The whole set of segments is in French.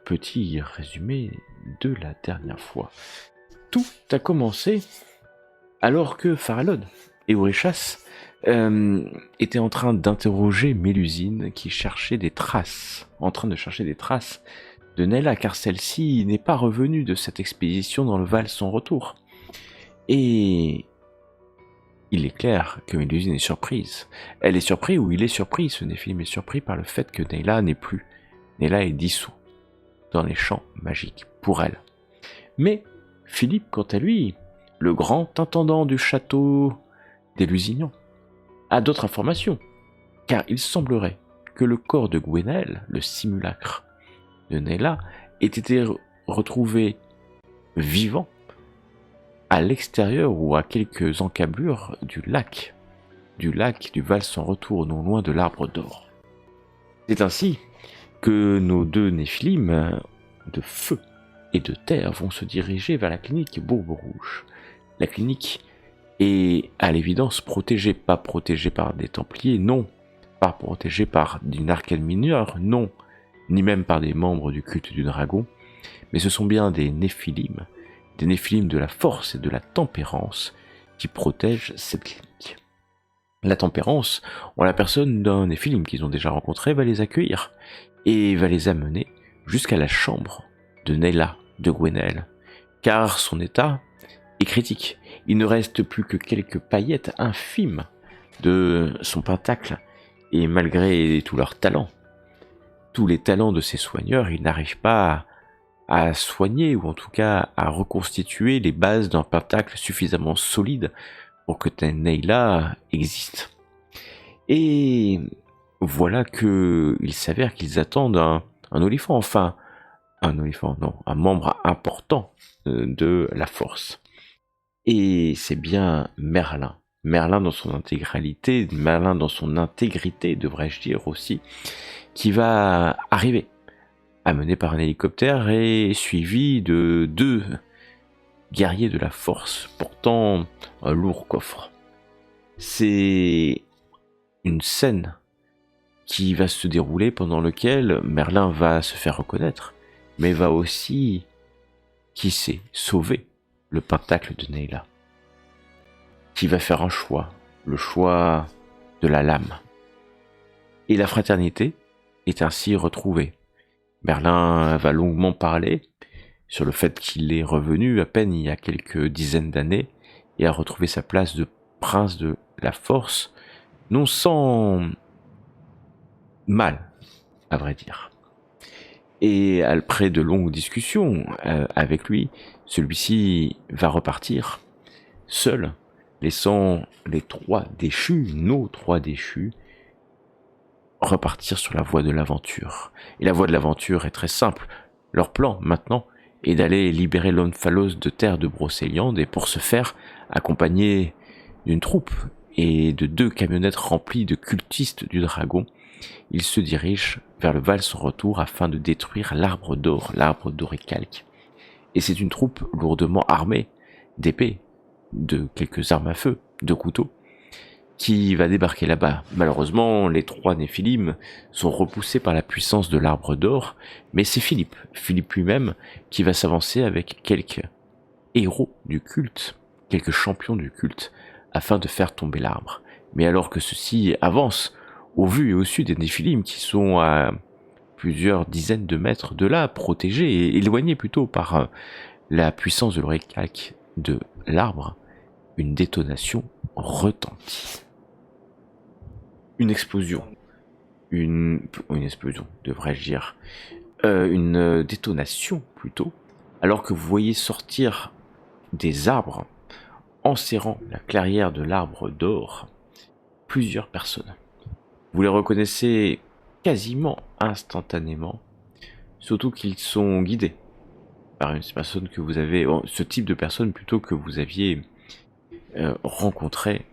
petit résumé de la dernière fois. Tout a commencé alors que Farallon et Oréchas étaient en train d'interroger Mélusine qui cherchait des traces, de Nella, car celle-ci n'est pas revenue de cette expédition dans le Val sans retour. Et il est clair que Mélusine est surprise. Elle est surprise, ou il est surpris, ce Néphilim est surpris par le fait que Nella n'est plus. Nella est dissous dans les champs magiques pour elle. Mais Philippe, quant à lui, le grand intendant du château des Lusignans, a d'autres informations, car il semblerait que le corps de Gwenaël, le simulacre de Nella, ait été retrouvé vivant à l'extérieur ou à quelques encablures du lac du Val sans retour, non loin de l'Arbre d'Or. C'est ainsi que nos deux Néphilim de feu et de terre vont se diriger vers la clinique Bourbe Rouge. La clinique est à l'évidence protégée, pas protégée par des Templiers, non, pas protégée par une arcane mineure, non, ni même par des membres du culte du dragon, mais ce sont bien des Néphilim de la force et de la tempérance qui protègent cette clinique. La tempérance, en la personne d'un Néphilim qu'ils ont déjà rencontré, va les accueillir et va les amener jusqu'à la chambre de Nella de Gwenaël, car son état est critique. Il ne reste plus que quelques paillettes infimes de son pentacle, et malgré tous leurs talents, tous les talents de ces soigneurs, ils n'arrivent pas à soigner, ou en tout cas à reconstituer les bases d'un pentacle suffisamment solide pour que Nella existe. Et voilà qu'il s'avère qu'ils attendent un olifant, un membre important de la force. Et c'est bien Merlin dans son intégrité, devrais-je dire aussi, qui va arriver, amené par un hélicoptère et suivi de 2 guerriers de la force portant un lourd coffre. C'est une scène qui va se dérouler pendant laquelle Merlin va se faire reconnaître, mais va aussi, qui sait, sauver le pentacle de Nella, qui va faire un choix, le choix de la lame. Et la fraternité est ainsi retrouvée. Merlin va longuement parler sur le fait qu'il est revenu à peine il y a quelques dizaines d'années et a retrouvé sa place de prince de la force, non sans mal, à vrai dire. Et après de longues discussions avec lui, celui-ci va repartir seul, laissant nos trois déchus, repartir sur la voie de l'aventure. Et la voie de l'aventure est très simple. Leur plan, maintenant, est d'aller libérer l'Omphalos de terre de Brocéliande, et pour ce faire, accompagné d'une troupe et de 2 camionnettes remplies de cultistes du dragon, ils se dirigent vers le Val sans retour afin de détruire l'Arbre d'Oricalque. Et c'est une troupe lourdement armée d'épées, de quelques armes à feu, de couteaux, qui va débarquer là-bas. Malheureusement, les 3 Néphilim sont repoussés par la puissance de l'Arbre d'Or, mais c'est Philippe lui-même, qui va s'avancer avec quelques héros du culte, quelques champions du culte, afin de faire tomber l'arbre. Mais alors que ceux-ci avancent, au vu et au su des Néphilim, qui sont à plusieurs dizaines de mètres de là, protégés et éloignés plutôt par la puissance de l'oricalque de l'arbre, une détonation retentit. Une explosion, devrais-je dire, une détonation plutôt, alors que vous voyez sortir des arbres, enserrant la clairière de l'Arbre d'Or, plusieurs personnes. Vous les reconnaissez quasiment instantanément, surtout qu'ils sont guidés par une personne que vous avez, ce type de personne plutôt que vous aviez rencontré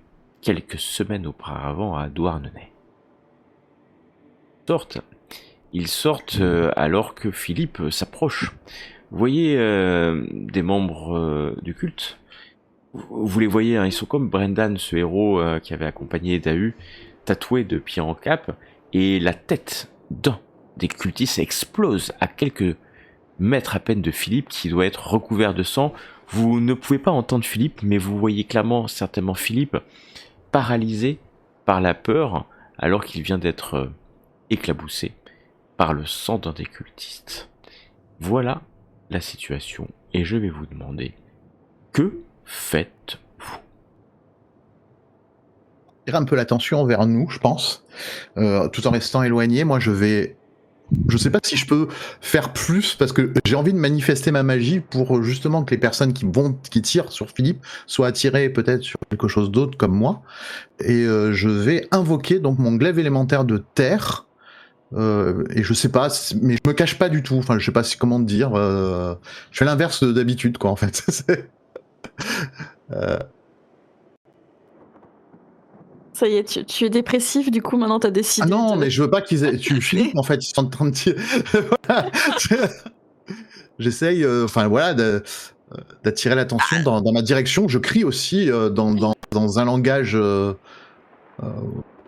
quelques semaines auparavant à Douarnenez. Ils sortent alors que Philippe s'approche. Vous voyez des membres du culte. Vous les voyez, hein, ils sont comme Brendan, ce héros qui avait accompagné Dahu, tatoué de pied en cap, et la tête d'un des cultistes explose à quelques mètres à peine de Philippe qui doit être recouvert de sang. Vous ne pouvez pas entendre Philippe, mais vous voyez clairement certainement Philippe paralysé par la peur alors qu'il vient d'être éclaboussé par le sang d'un des cultistes. Voilà la situation et je vais vous demander, que faites-vous? Tirer un peu l'attention vers nous, je pense, tout en restant éloigné. Moi, je sais pas si je peux faire plus parce que j'ai envie de manifester ma magie pour justement que les personnes qui tirent sur Philippe soient attirées peut-être sur quelque chose d'autre comme moi. Et je vais invoquer donc mon glaive élémentaire de terre. Et je sais pas, mais je me cache pas du tout. Enfin, je sais pas comment te dire. Je fais l'inverse d'habitude, quoi, en fait. Ça y est, tu es dépressif, du coup maintenant t'as décidé Ah non, de... mais je veux pas qu'ils aient... Philippe, en fait, ils sont en train de tirer... Voilà. J'essaye, enfin voilà, d'attirer l'attention dans ma direction. Je crie aussi dans un langage... je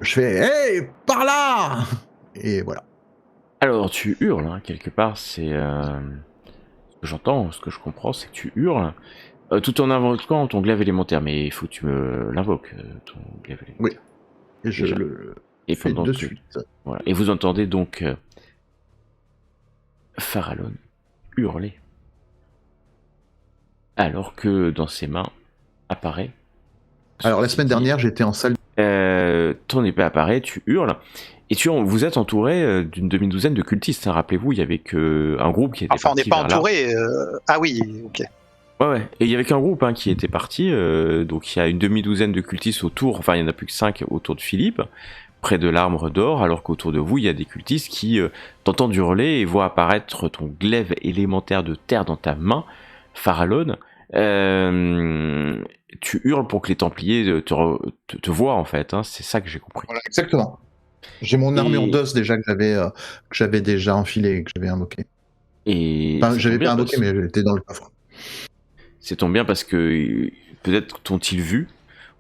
fais « Hey, par là !» Et voilà. Alors tu hurles, hein, quelque part, c'est... ce que j'entends, ce que je comprends, c'est que tu hurles, tout en invoquant ton glaive élémentaire, mais il faut que tu me l'invoques, ton glaive élémentaire. Oui, et je Déjà. le Et fais pendant de que... suite. Voilà. Et vous entendez donc Farallon hurler, alors que dans ses mains apparaît... Alors la semaine dernière, j'étais en salle... ton épée apparaît, tu hurles, et vous êtes entouré d'une demi-douzaine de cultistes, hein. Rappelez-vous, il y avait qu'un groupe qui était Enfin, on parti n'est pas vers là. entouré. Ah oui, ok. Ouais, et il y avait qu'un groupe, hein, qui était parti, donc il y a une demi-douzaine de cultistes autour, enfin il n'y en a plus que 5 autour de Philippe, près de l'arbre d'or, alors qu'autour de vous, il y a des cultistes qui t'entendent hurler et voient apparaître ton glaive élémentaire de terre dans ta main, Farallon. Tu hurles pour que les Templiers te voient, en fait, hein, c'est ça que j'ai compris. Voilà, exactement. J'ai mon armure d'os déjà que j'avais déjà enfilé, que j'avais invoqué. Et enfin, j'avais pas invoqué, mais j'étais dans le coffre. Ça tombe bien parce que peut-être t'ont-ils vu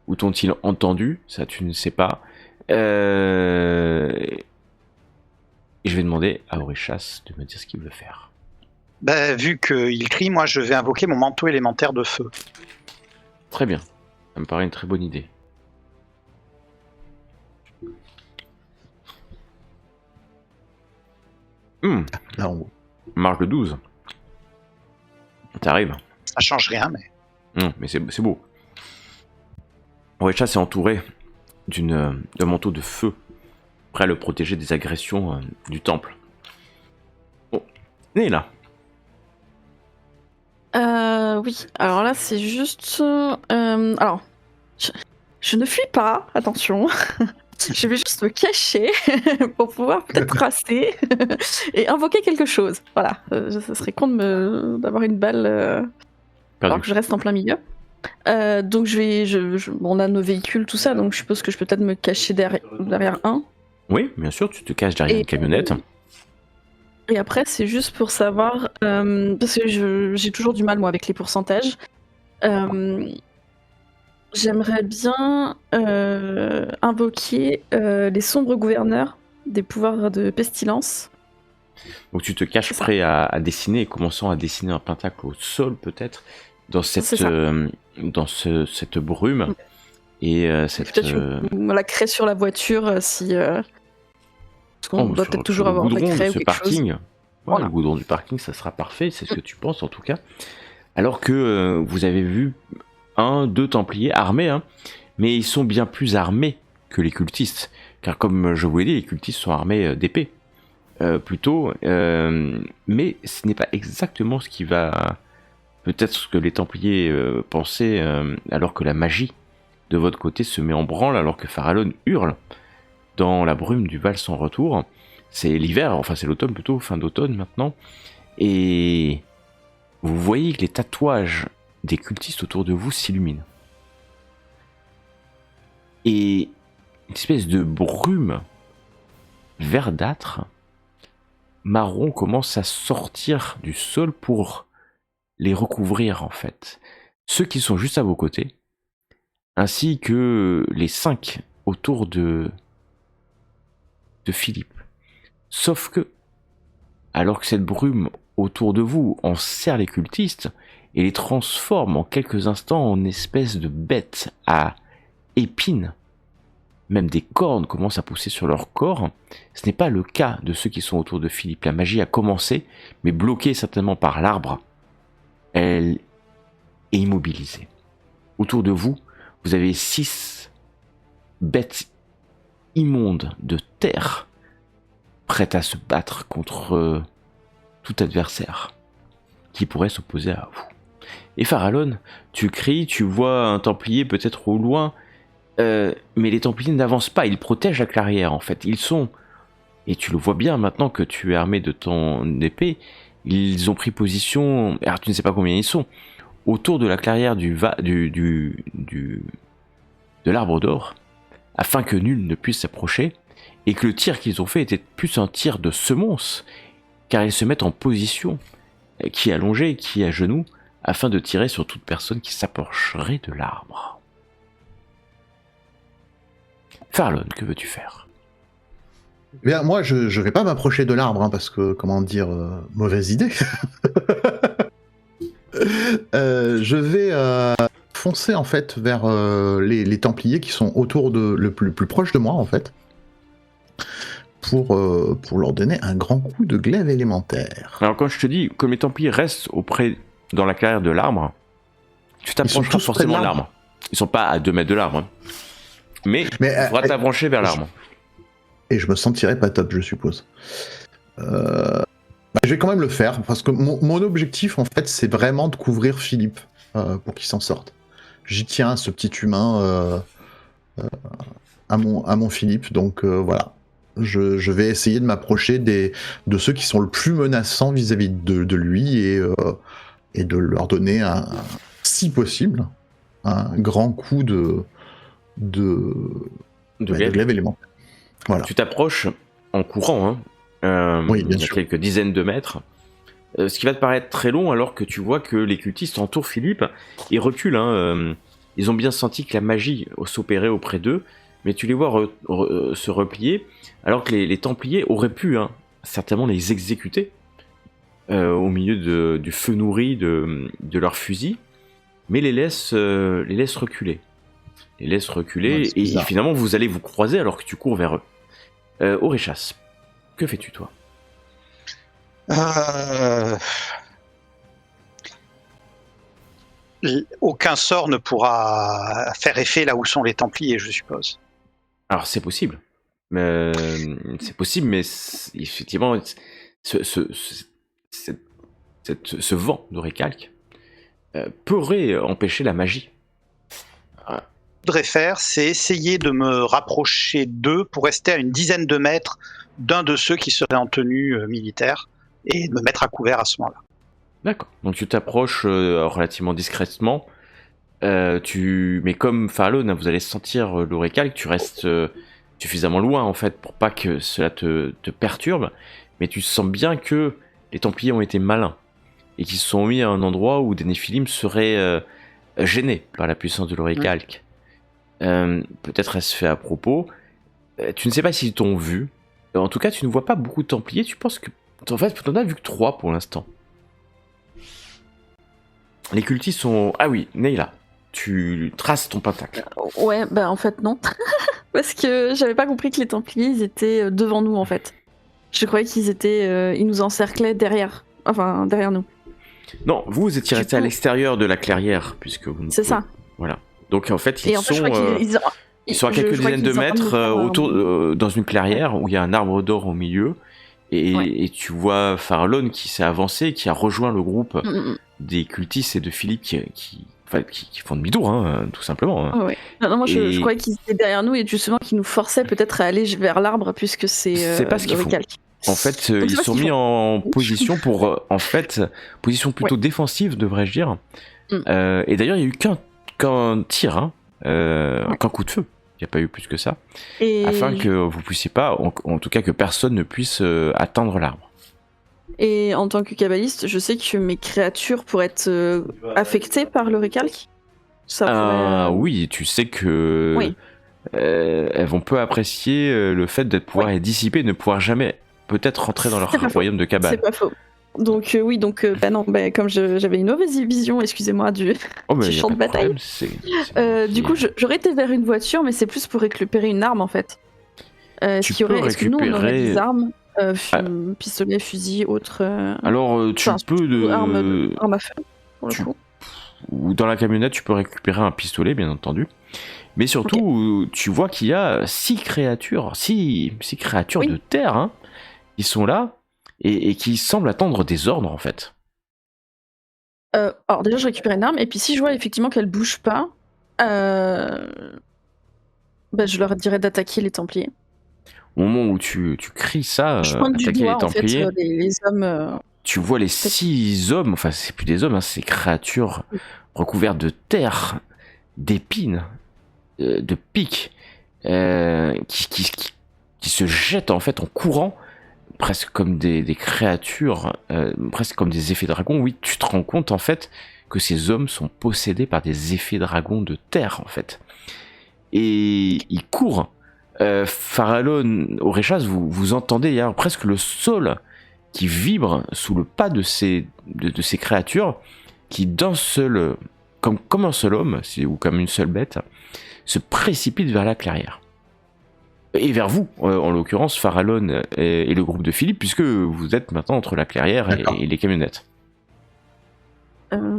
ou t'ont-ils entendu, ça tu ne sais pas. Et je vais demander à Aurichas de me dire ce qu'il veut faire. Bah, vu qu'il crie, moi je vais invoquer mon manteau élémentaire de feu. Très bien, ça me paraît une très bonne idée. Là en haut. Marque 12. T'arrives. Ça change rien, mais... Mais c'est beau. Aurichas est entouré d'un manteau de feu, prêt à le protéger des agressions du temple. Bon, Néla. Oui, alors là c'est juste... alors, je ne fuis pas, attention. Je vais juste me cacher pour pouvoir peut-être tracer et invoquer quelque chose. Voilà, ça serait con d'avoir une balle alors que je reste en plein milieu. Donc on a nos véhicules, tout ça, donc je suppose que je peux peut-être me cacher derrière un. Oui, bien sûr, tu te caches derrière une camionnette. Et après, c'est juste pour savoir, parce que j'ai toujours du mal, moi, avec les pourcentages. J'aimerais bien invoquer les sombres gouverneurs des pouvoirs de pestilence. Donc tu te caches prêt à dessiner, commençant à dessiner un pentacle au sol peut-être, dans cette brume. Et cette... Peut-être la craie sur la voiture, si... parce qu'on doit peut-être toujours avoir des craies ou quelque parking. chose. Voilà. Le goudron du parking, ça sera parfait, c'est ce que tu penses en tout cas. Alors que vous avez vu 2 Templiers armés, hein, mais ils sont bien plus armés que les cultistes. Car comme je vous l'ai dit, les cultistes sont armés d'épées. Plutôt, mais ce n'est pas exactement ce qui va... Peut-être ce que les Templiers pensaient, alors que la magie de votre côté se met en branle, alors que Farallon hurle dans la brume du Val sans retour. C'est l'hiver, enfin c'est l'automne plutôt, fin d'automne maintenant. Et vous voyez que les tatouages des cultistes autour de vous s'illuminent. Et une espèce de brume verdâtre, marron, commence à sortir du sol pour les recouvrir en fait. Ceux qui sont juste à vos côtés, ainsi que les 5 autour de Philippe. Sauf que, alors que cette brume autour de vous enserre les cultistes et les transforme en quelques instants en espèces de bêtes à épines. Même des cornes commencent à pousser sur leur corps. Ce n'est pas le cas de ceux qui sont autour de Philippe. La magie a commencé, mais bloquée certainement par l'arbre, elle est immobilisée. Autour de vous, vous avez 6 bêtes immondes de terre, prêtes à se battre contre tout adversaire qui pourrait s'opposer à vous. Et Farallon, tu cries, tu vois un Templier peut-être au loin, mais les Templiers n'avancent pas, ils protègent la clairière en fait. Ils sont, et tu le vois bien maintenant que tu es armé de ton épée, ils ont pris position, alors tu ne sais pas combien ils sont, autour de la clairière de l'arbre d'or, afin que nul ne puisse s'approcher, et que le tir qu'ils ont fait était plus un tir de semonce, car ils se mettent en position, qui est allongé, qui est à genoux, afin de tirer sur toute personne qui s'approcherait de l'arbre. Farallon, que veux-tu faire? Bien, moi, je vais pas m'approcher de l'arbre, hein, parce que, comment dire, mauvaise idée. Je vais foncer, en fait, vers les Templiers qui sont autour le plus proche de moi, en fait, pour leur donner un grand coup de glaive élémentaire. Alors quand je te dis, comme les Templiers restent dans la clairière de l'arbre, tu t'approcheras forcément de l'arbre. Ils sont pas à 2 mètres de l'arbre, hein. Mais il faudra t'approcher vers l'arbre. Et je me sentirais pas top, je suppose. Je vais quand même le faire, parce que mon objectif, en fait, c'est vraiment de couvrir Philippe, pour qu'il s'en sorte. J'y tiens à ce petit humain, à mon Philippe, donc voilà. Je vais essayer de m'approcher de ceux qui sont le plus menaçants vis-à-vis de lui, et de leur donner, si possible, un grand coup de glaive élémentaire. Voilà. Tu t'approches en courant, hein, Oui, bien il y a sûr. quelques dizaines de mètres, ce qui va te paraître très long alors que tu vois que les cultistes entourent Philippe et reculent. Hein, ils ont bien senti que la magie s'opérait auprès d'eux, mais tu les vois se replier alors que les Templiers auraient pu certainement les exécuter au milieu du feu nourri de leurs fusils, mais les laissent reculer. Ouais, et finalement vous allez vous croiser alors que tu cours vers eux. Oréchas, que fais-tu toi? Aucun sort ne pourra faire effet là où sont les Templiers, je suppose. Alors c'est possible. C'est possible, mais effectivement, ce vent de récalque pourrait empêcher la magie. Ce que je voudrais faire, c'est essayer de me rapprocher d'eux pour rester à une dizaine de mètres d'un de ceux qui seraient en tenue militaire et de me mettre à couvert à ce moment-là. D'accord. Donc tu t'approches relativement discrètement. Mais comme Farallon, vous allez sentir le récalque, tu restes suffisamment loin en fait pour pas que cela te perturbe. Mais tu sens bien que les Templiers ont été malins et qu'ils se sont mis à un endroit où des Néphilim seraient gênés par la puissance de l'Orécalque. Peut-être est-ce fait à propos. Tu ne sais pas s'ils t'ont vu. En tout cas, tu ne vois pas beaucoup de Templiers. Tu penses que... En fait, tu n'en as vu que 3 pour l'instant. Les cultistes sont... Ah oui, Neyla, tu traces ton pentacle. Ouais, bah en fait non. Parce que j'avais pas compris que les Templiers, ils étaient devant nous en fait. Je croyais qu'ils étaient... ils nous encerclaient derrière. Enfin, derrière nous. Non, vous étiez resté à l'extérieur de la clairière, puisque vous... C'est ça. Voilà. Donc en fait, ils sont à quelques dizaines de mètres autour, dans une clairière où il y a un arbre d'or au milieu. Et tu vois Farallon qui s'est avancé, qui a rejoint le groupe des cultistes et de Philippe qui font demi-tour, tout simplement. Ouais. Non, moi je croyais qu'ils étaient derrière nous et justement qu'ils nous forçaient peut-être à aller vers l'arbre puisque c'est pas ce qu'ils font. En fait, ils sont mis en position pour, position plutôt défensive, devrais-je dire. Et d'ailleurs, il n'y a eu qu'un tir, qu'un coup de feu. Il n'y a pas eu plus que ça. Afin que vous puissiez pas, en tout cas que personne ne puisse atteindre l'arbre. Et en tant que kabbaliste, je sais que mes créatures pourraient être affectées par le récalque. Oui, tu sais que elles vont peu apprécier le fait d'être pouvoir être dissipées, ne pouvoir jamais peut-être rentrer dans leur royaume de Cabal. C'est pas faux. Donc oui, donc bah non, bah, comme j'avais une mauvaise vision, excusez-moi, du mais y a champ pas de bataille. problème, c'est Du coup, j'aurais été vers une voiture, mais c'est plus pour récupérer une arme en fait. Tu peux Est-ce que nous on aurait récupérer. des armes, Ah, pistolet, fusil, autres, alors, tu enfin, peux surtout armes à feu pour le tu- coup. ou dans la camionnette, tu peux récupérer un pistolet, bien entendu. Mais surtout, tu vois qu'il y a 6 créatures, six créatures Oui. de terre, hein, qui sont là et qui semblent attendre des ordres en fait. Alors déjà, je récupère une arme, et puis si je vois effectivement qu'elle bouge pas, bah, je leur dirais d'attaquer les Templiers. Au moment où tu cries ça, Je pointe du attaquer les doigt en fait Templiers, les hommes. tu vois les 6 hommes, enfin c'est plus des hommes, hein, c'est créatures recouvertes de terre, d'épines, de pics, qui se jettent en fait en courant, presque comme des créatures, presque comme des effets dragons. Oui, tu te rends compte en fait que ces hommes sont possédés par des effets dragons de terre en fait. Et ils courent. Farallon, Oréchas, vous entendez, il y a presque le sol qui vibre sous le pas de ces créatures qui d'un seul, comme un seul homme, ou comme une seule bête, se précipitent vers la clairière. Et vers vous, en l'occurrence, Farallon et le groupe de Philippe, puisque vous êtes maintenant entre la clairière et les camionnettes.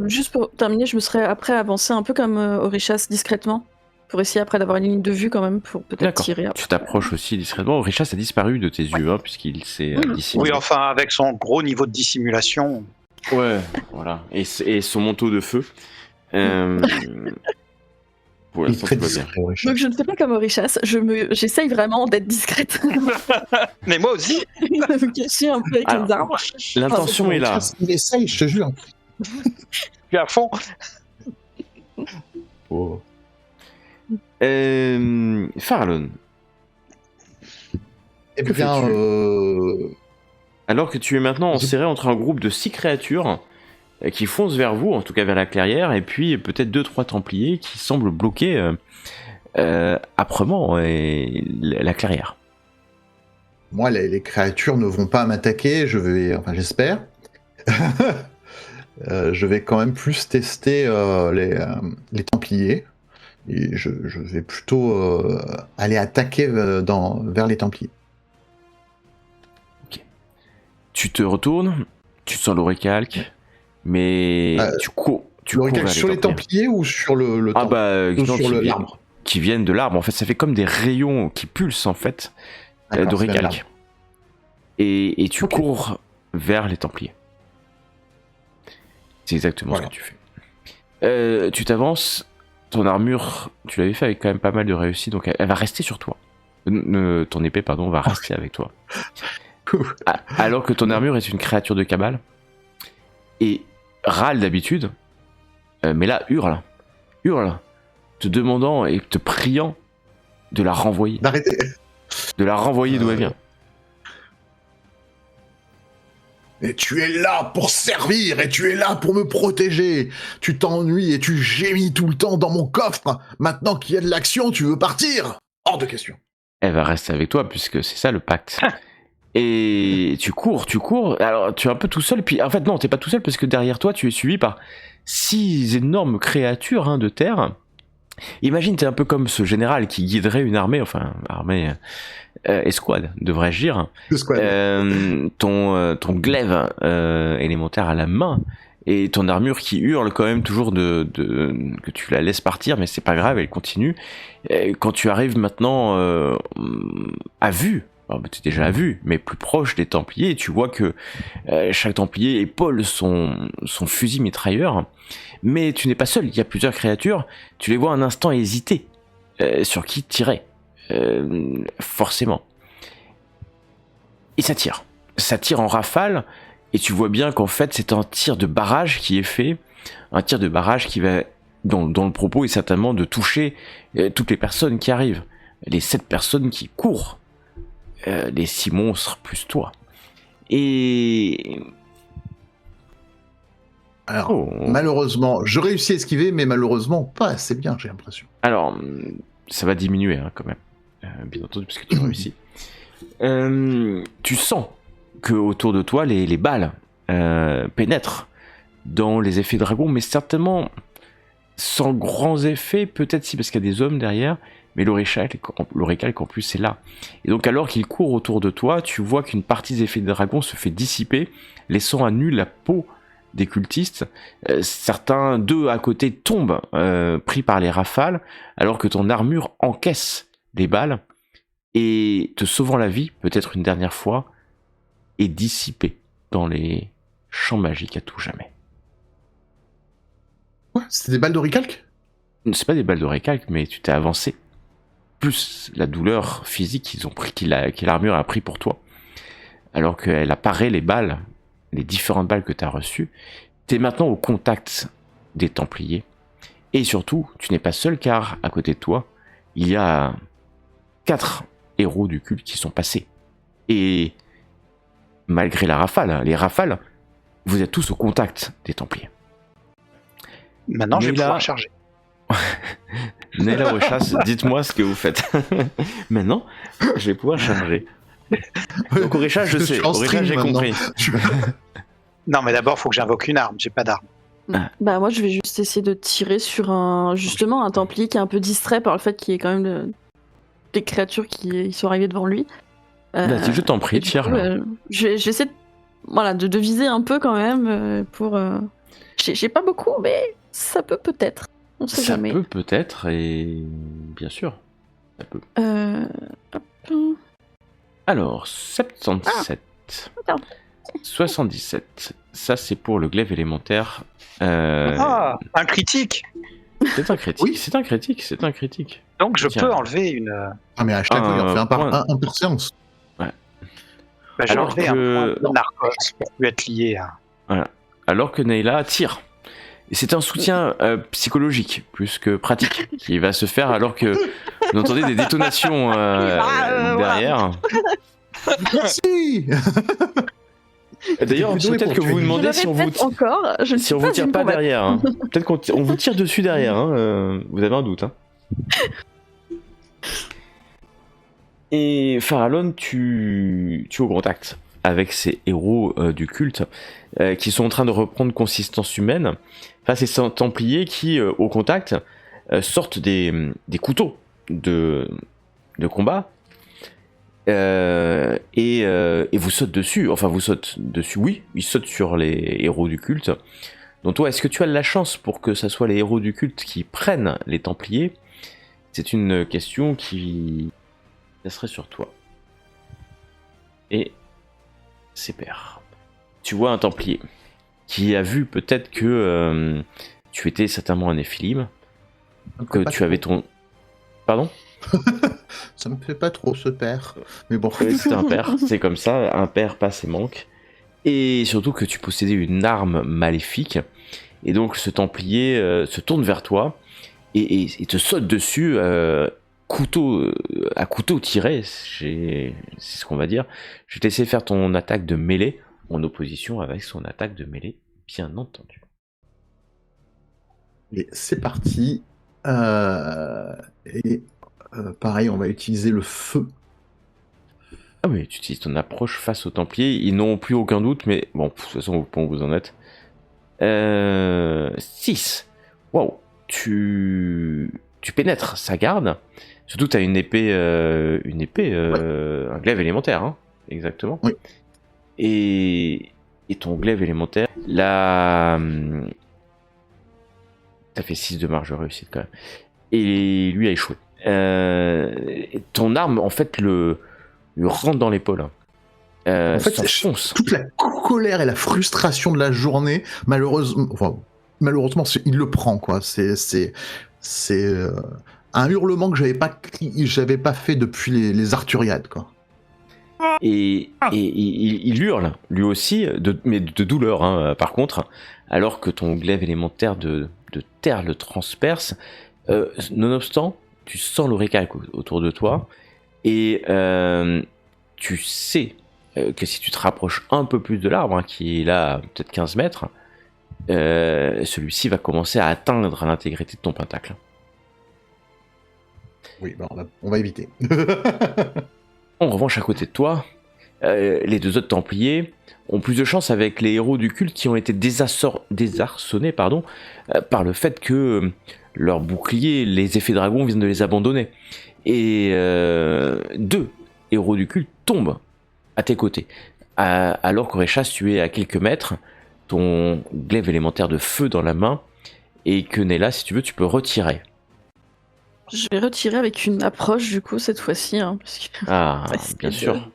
Juste pour terminer, je me serais après avancé un peu comme Oréchas discrètement, pour essayer après d'avoir une ligne de vue quand même, pour peut-être D'accord, tirer après. tu t'approches aussi discrètement. Oréchas a disparu de tes yeux, hein, puisqu'il s'est dissimulé. Oui, enfin, avec son gros niveau de dissimulation. Ouais, voilà. Et son manteau de feu. Pour Il est l'instant, très tout va bien. discret, ouais, Donc je ne fais pas comme Oréchas, j'essaye vraiment d'être discrète, Mais moi aussi. de me cacher un peu avec Alors, les armes. L'intention est là. Il essaye, je te jure. Je suis à fond. Oh. Farallon, Eh Que bien, fais-tu alors que tu es maintenant enserré entre un groupe de 6 créatures qui foncent vers vous, en tout cas vers la clairière, et puis peut-être 2-3 templiers qui semblent bloquer âprement la clairière. moi, les créatures ne vont pas m'attaquer, j'espère. Je vais quand même plus tester les Templiers. Et je vais plutôt aller attaquer vers les Templiers. Tu te retournes, tu sens l'oricalque, mais tu cours L'oricalque vers sur les Templiers ou sur le Ah temple bah, ou non, sur l'arbre? qui viennent de l'arbre. En fait, ça fait comme des rayons qui pulsent en fait D'accord, c'est d'oricalque. l'arbre. Et tu Ok. cours vers les Templiers. C'est exactement Voilà. ce que tu fais. Tu t'avances, ton armure, tu l'avais fait avec quand même pas mal de réussite, donc elle va rester sur toi. Ton épée, pardon, va rester avec toi. Alors que ton armure est une créature de cabale et râle d'habitude, mais là hurle, te demandant et te priant de la renvoyer, D'arrêter. d'où elle vient. Et tu es là pour servir, et tu es là pour me protéger. Tu t'ennuies et tu gémis tout le temps dans mon coffre. Maintenant qu'il y a de l'action, tu veux partir? Hors de question. Elle va rester avec toi puisque c'est ça le pacte. Et tu cours. Alors tu es un peu tout seul. Puis en fait non, t'es pas tout seul parce que derrière toi tu es suivi par 6 énormes créatures de terre. Imagine, t'es un peu comme ce général qui guiderait une armée, enfin armée escouade, devrais-je dire. Ton glaive élémentaire à la main et ton armure qui hurle quand même toujours que tu la laisses partir, mais c'est pas grave, elle continue. Et quand tu arrives maintenant à vue, alors, t'es déjà à vue, mais plus proche des Templiers, tu vois que chaque Templier épaule son fusil mitrailleur. Mais tu n'es pas seul, il y a plusieurs créatures, tu les vois un instant hésiter sur qui tirer, forcément. Et ça tire en rafale, et tu vois bien qu'en fait c'est un tir de barrage qui est fait, un tir de barrage qui va, dont le propos est certainement de toucher toutes les personnes qui arrivent, les 7 personnes qui courent, les 6 monstres plus toi. Et... Alors, malheureusement, je réussis à esquiver, mais malheureusement pas assez bien, j'ai l'impression. Alors, ça va diminuer hein, quand même, bien entendu, parce que tu réussis. Tu sens que autour de toi, les balles pénètre dans les effets dragon, mais certainement sans grands effets, peut-être si parce qu'il y a des hommes derrière, mais l'Orécalque en plus est là. Et donc alors qu'il court autour de toi, tu vois qu'une partie des effets de dragon se fait dissiper, laissant à nu la peau des cultistes. Certains, deux à côté, tombent pris par les rafales, alors que ton armure encaisse les balles, et te sauvant la vie, peut-être une dernière fois, est dissipée dans les champs magiques à tout jamais. Quoi ? C'est des balles d'oricalque ? C'est pas des balles de récalque, mais tu t'es avancé. Plus la douleur physique que l'armure a pris pour toi. Alors qu'elle apparaît les différentes balles que tu as reçues. Tu es maintenant au contact des Templiers. Et surtout, tu n'es pas seul car à côté de toi, il y a 4 héros du culte qui sont passés. Et malgré les rafales, vous êtes tous au contact des Templiers. Maintenant, je vais Nayla- pouvoir charger. Nayla Rechasse, dites-moi ce que vous faites. Maintenant, je vais pouvoir charger. Donc Orecha, je sais. suis en Orecha, stream j'ai maintenant. compris. Non, mais d'abord, il faut que j'invoque une arme. J'ai pas d'arme. Bah moi je vais juste essayer de tirer sur justement un Templier qui est un peu distrait par le fait qu'il y ait quand même des créatures qui sont arrivées devant lui. Vas-y, je t'en prie, Et du tire coup, là. je vais essayer de viser un peu quand même pour... J'ai pas beaucoup, mais ça peut-être. On sait Ça jamais. peut peut-être, et bien sûr, ça peut. Hop. Alors, 77. Attends. 77. Ça, c'est pour le glaive élémentaire. Ah, un critique. C'est un critique. Oui. C'est un critique. C'est un critique. Donc, je Tiens. peux enlever une. Ah, mais à chaque fois, il en fait un point. par séance. Bah, j'ai Alors enlevé que- un point de narcos pour plus être lié à. Alors que Nayla tire. Et c'est un soutien psychologique plus que pratique qui va se faire alors que vous entendez des détonations derrière. Si. D'ailleurs, T'es doué peut-être pour que vous vous tuer. demandez Je si on le vous répète encore, je ne si suis on vous pas tire une pas combattante. derrière. Hein. Peut-être qu'on vous tire dessus derrière. Hein. Vous avez un doute. Hein. Et Farallon, tu es au contact avec ces héros du culte qui sont en train de reprendre consistance humaine face à ces Templiers qui, au contact, sortent des couteaux de combat et vous sautent dessus. Enfin, vous sautent dessus, oui, ils sautent sur les héros du culte. Donc toi, est-ce que tu as de la chance pour que ce soit les héros du culte qui prennent les Templiers ? C'est une question qui serait sur toi. Et c'est père. Tu vois un Templier qui a vu peut-être que tu étais certainement un Néphilim, que tu avais ton... Pardon ? Ça me fait pas trop ce père. Mais bon. Oui, c'est un père, c'est comme ça, un père passe et manque. Et surtout que tu possédais une arme maléfique. Et donc ce Templier se tourne vers toi et te saute dessus, couteau à couteau tiré, c'est ce qu'on va dire. Je vais te laisser faire ton attaque de mêlée en opposition avec son attaque de mêlée, bien entendu. Et c'est parti. Pareil, on va utiliser le feu. Ah oui, tu utilises ton approche face aux Templiers, ils n'ont plus aucun doute, mais bon, de toute façon, au point où vous en êtes. 6. Waouh, tu pénètres sa garde. Surtout, tu as une épée, un glaive élémentaire, hein, exactement. Oui. Et ton glaive élémentaire, là, t'as fait 6 de marge de réussite quand même. Et lui a échoué. Ton arme, en fait, lui rentre dans l'épaule. En fait, s'enfonce. toute la colère et la frustration de la journée, malheureusement, il le prend, quoi. C'est un hurlement que j'avais pas fait depuis les Arthuriades, quoi. Et il hurle, lui aussi, mais de douleur, hein, par contre, alors que ton glaive élémentaire de terre le transperce. Nonobstant, tu sens l'orécalque autour de toi, et tu sais que si tu te rapproches un peu plus de l'arbre, hein, qui est là à peut-être 15 mètres, celui-ci va commencer à atteindre l'intégrité de ton pentacle. Oui, bah on va éviter. En revanche, à côté de toi, les 2 autres Templiers ont plus de chance avec les héros du culte qui ont été désarçonnés par le fait que leurs boucliers, les effets dragons, viennent de les abandonner. Et 2 héros du culte tombent à tes côtés. Alors qu'Oréchas, tu es à quelques mètres, ton glaive élémentaire de feu dans la main, et que Nella, si tu veux, tu peux retirer. Je vais retirer avec une approche du coup cette fois-ci, hein, parce que Ah, ça essaie bien sûr.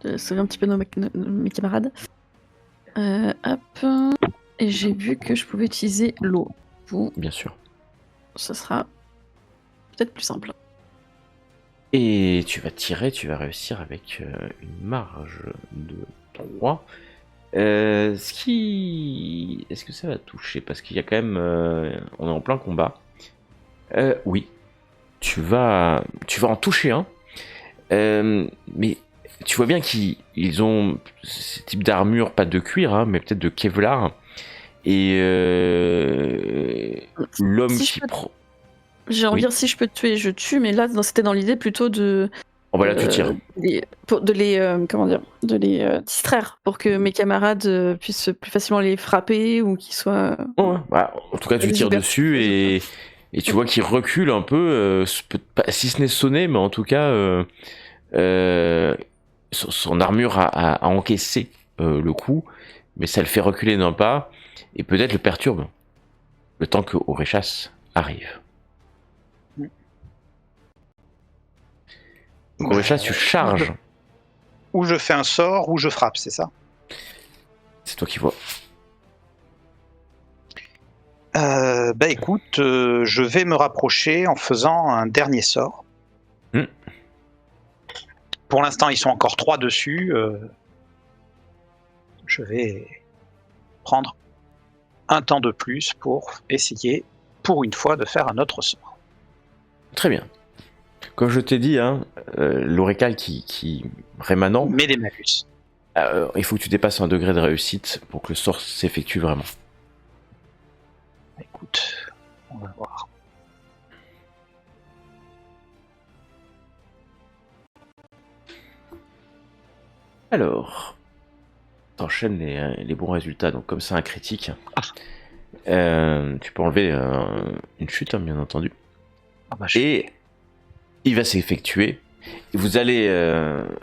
de sauver un petit peu mes camarades. Hop, et j'ai vu que je pouvais utiliser l'eau. Bon, Bien sûr. ça sera peut-être plus simple. Et tu vas tirer, tu vas réussir avec une marge de 3. Est-ce que ça va toucher? Parce qu'il y a quand même... on est en plein combat. Oui. Tu vas en toucher un. Mais tu vois bien qu'ils ont ce type d'armure, pas de cuir, hein, mais peut-être de Kevlar. Et l'homme Si qui prend... J'ai envie de dire si je peux te tuer, je tue, mais là c'était dans l'idée plutôt de Oh bah là tu tires. de les distraire pour que mes camarades puissent plus facilement les frapper ou qu'ils soient. Ouais, bah, en tout cas tu Les tires libertés, dessus et tu vois qu'il recule un peu, si ce n'est sonné, mais en tout cas son armure a encaissé le coup, mais ça le fait reculer d'un pas et peut-être le perturbe le temps que Oréchas arrive. Donc Oréchas, tu charges. Ou je fais un sort, ou je frappe, c'est ça? C'est toi qui vois. Bah écoute, je vais me rapprocher en faisant un dernier sort. Pour l'instant, ils sont encore 3 dessus. Je vais prendre un temps de plus pour essayer, pour une fois, de faire un autre sort. Très bien. Comme je t'ai dit, hein, l'orécal qui rémanent, Mais des malus. il faut que tu dépasses un degré de réussite pour que le sort s'effectue vraiment. Écoute, on va voir. Alors, t'enchaînes les bons résultats. Donc comme c'est un critique, tu peux enlever une chute, hein, bien entendu. Ah bah, Et il va s'effectuer. Et vous allez...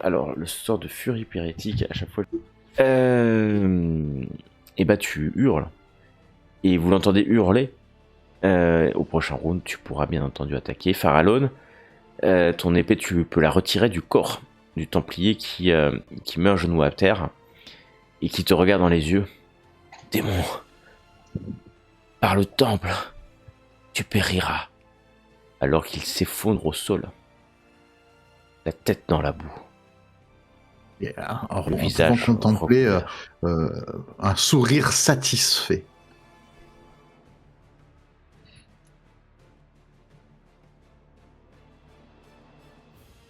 alors, le sort de furie pyrétique, à chaque fois... et bah tu hurles. Et vous l'entendez hurler. Au prochain round, tu pourras bien entendu attaquer. Farallon, ton épée, tu peux la retirer du corps du Templier qui met un genou à terre et qui te regarde dans les yeux. Démon, par le temple, tu périras. Alors qu'il s'effondre au sol, la tête dans la boue. Et là, alors, Le on visage pouvant contempler recouvert. un sourire satisfait.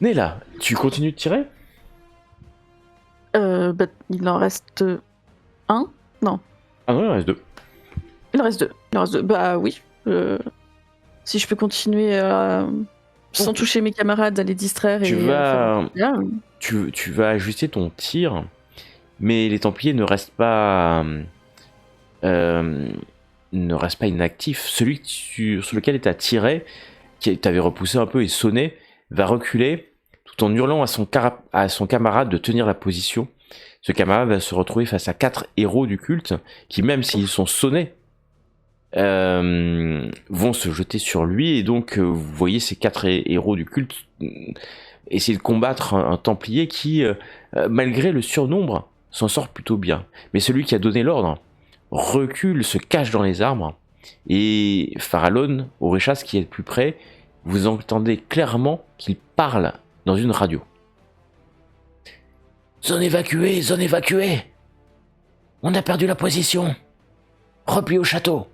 Nella, tu continues de tirer? Bah, il en reste un? Non. Ah non, il en reste 2. Il en reste deux. Bah oui. Si je peux continuer sans toucher mes camarades, à les distraire Tu et vas- faire- Tu vas ajuster ton tir, mais les Templiers ne restent pas inactifs. Celui sur lequel tu as tiré, qui t'avait repoussé un peu et sonné, va reculer tout en hurlant à son camarade de tenir la position. Ce camarade va se retrouver face à 4 héros du culte qui, même s'ils sont sonnés, vont se jeter sur lui. Et donc, vous voyez ces 4 héros du culte essayer de combattre un Templier qui, malgré le surnombre, s'en sort plutôt bien. Mais celui qui a donné l'ordre recule, se cache dans les arbres. Et Farallon, Oréchas qui est le plus près, vous entendez clairement qu'il parle dans une radio. Zone évacuée, zone évacuée. On a perdu la position. Repli au château.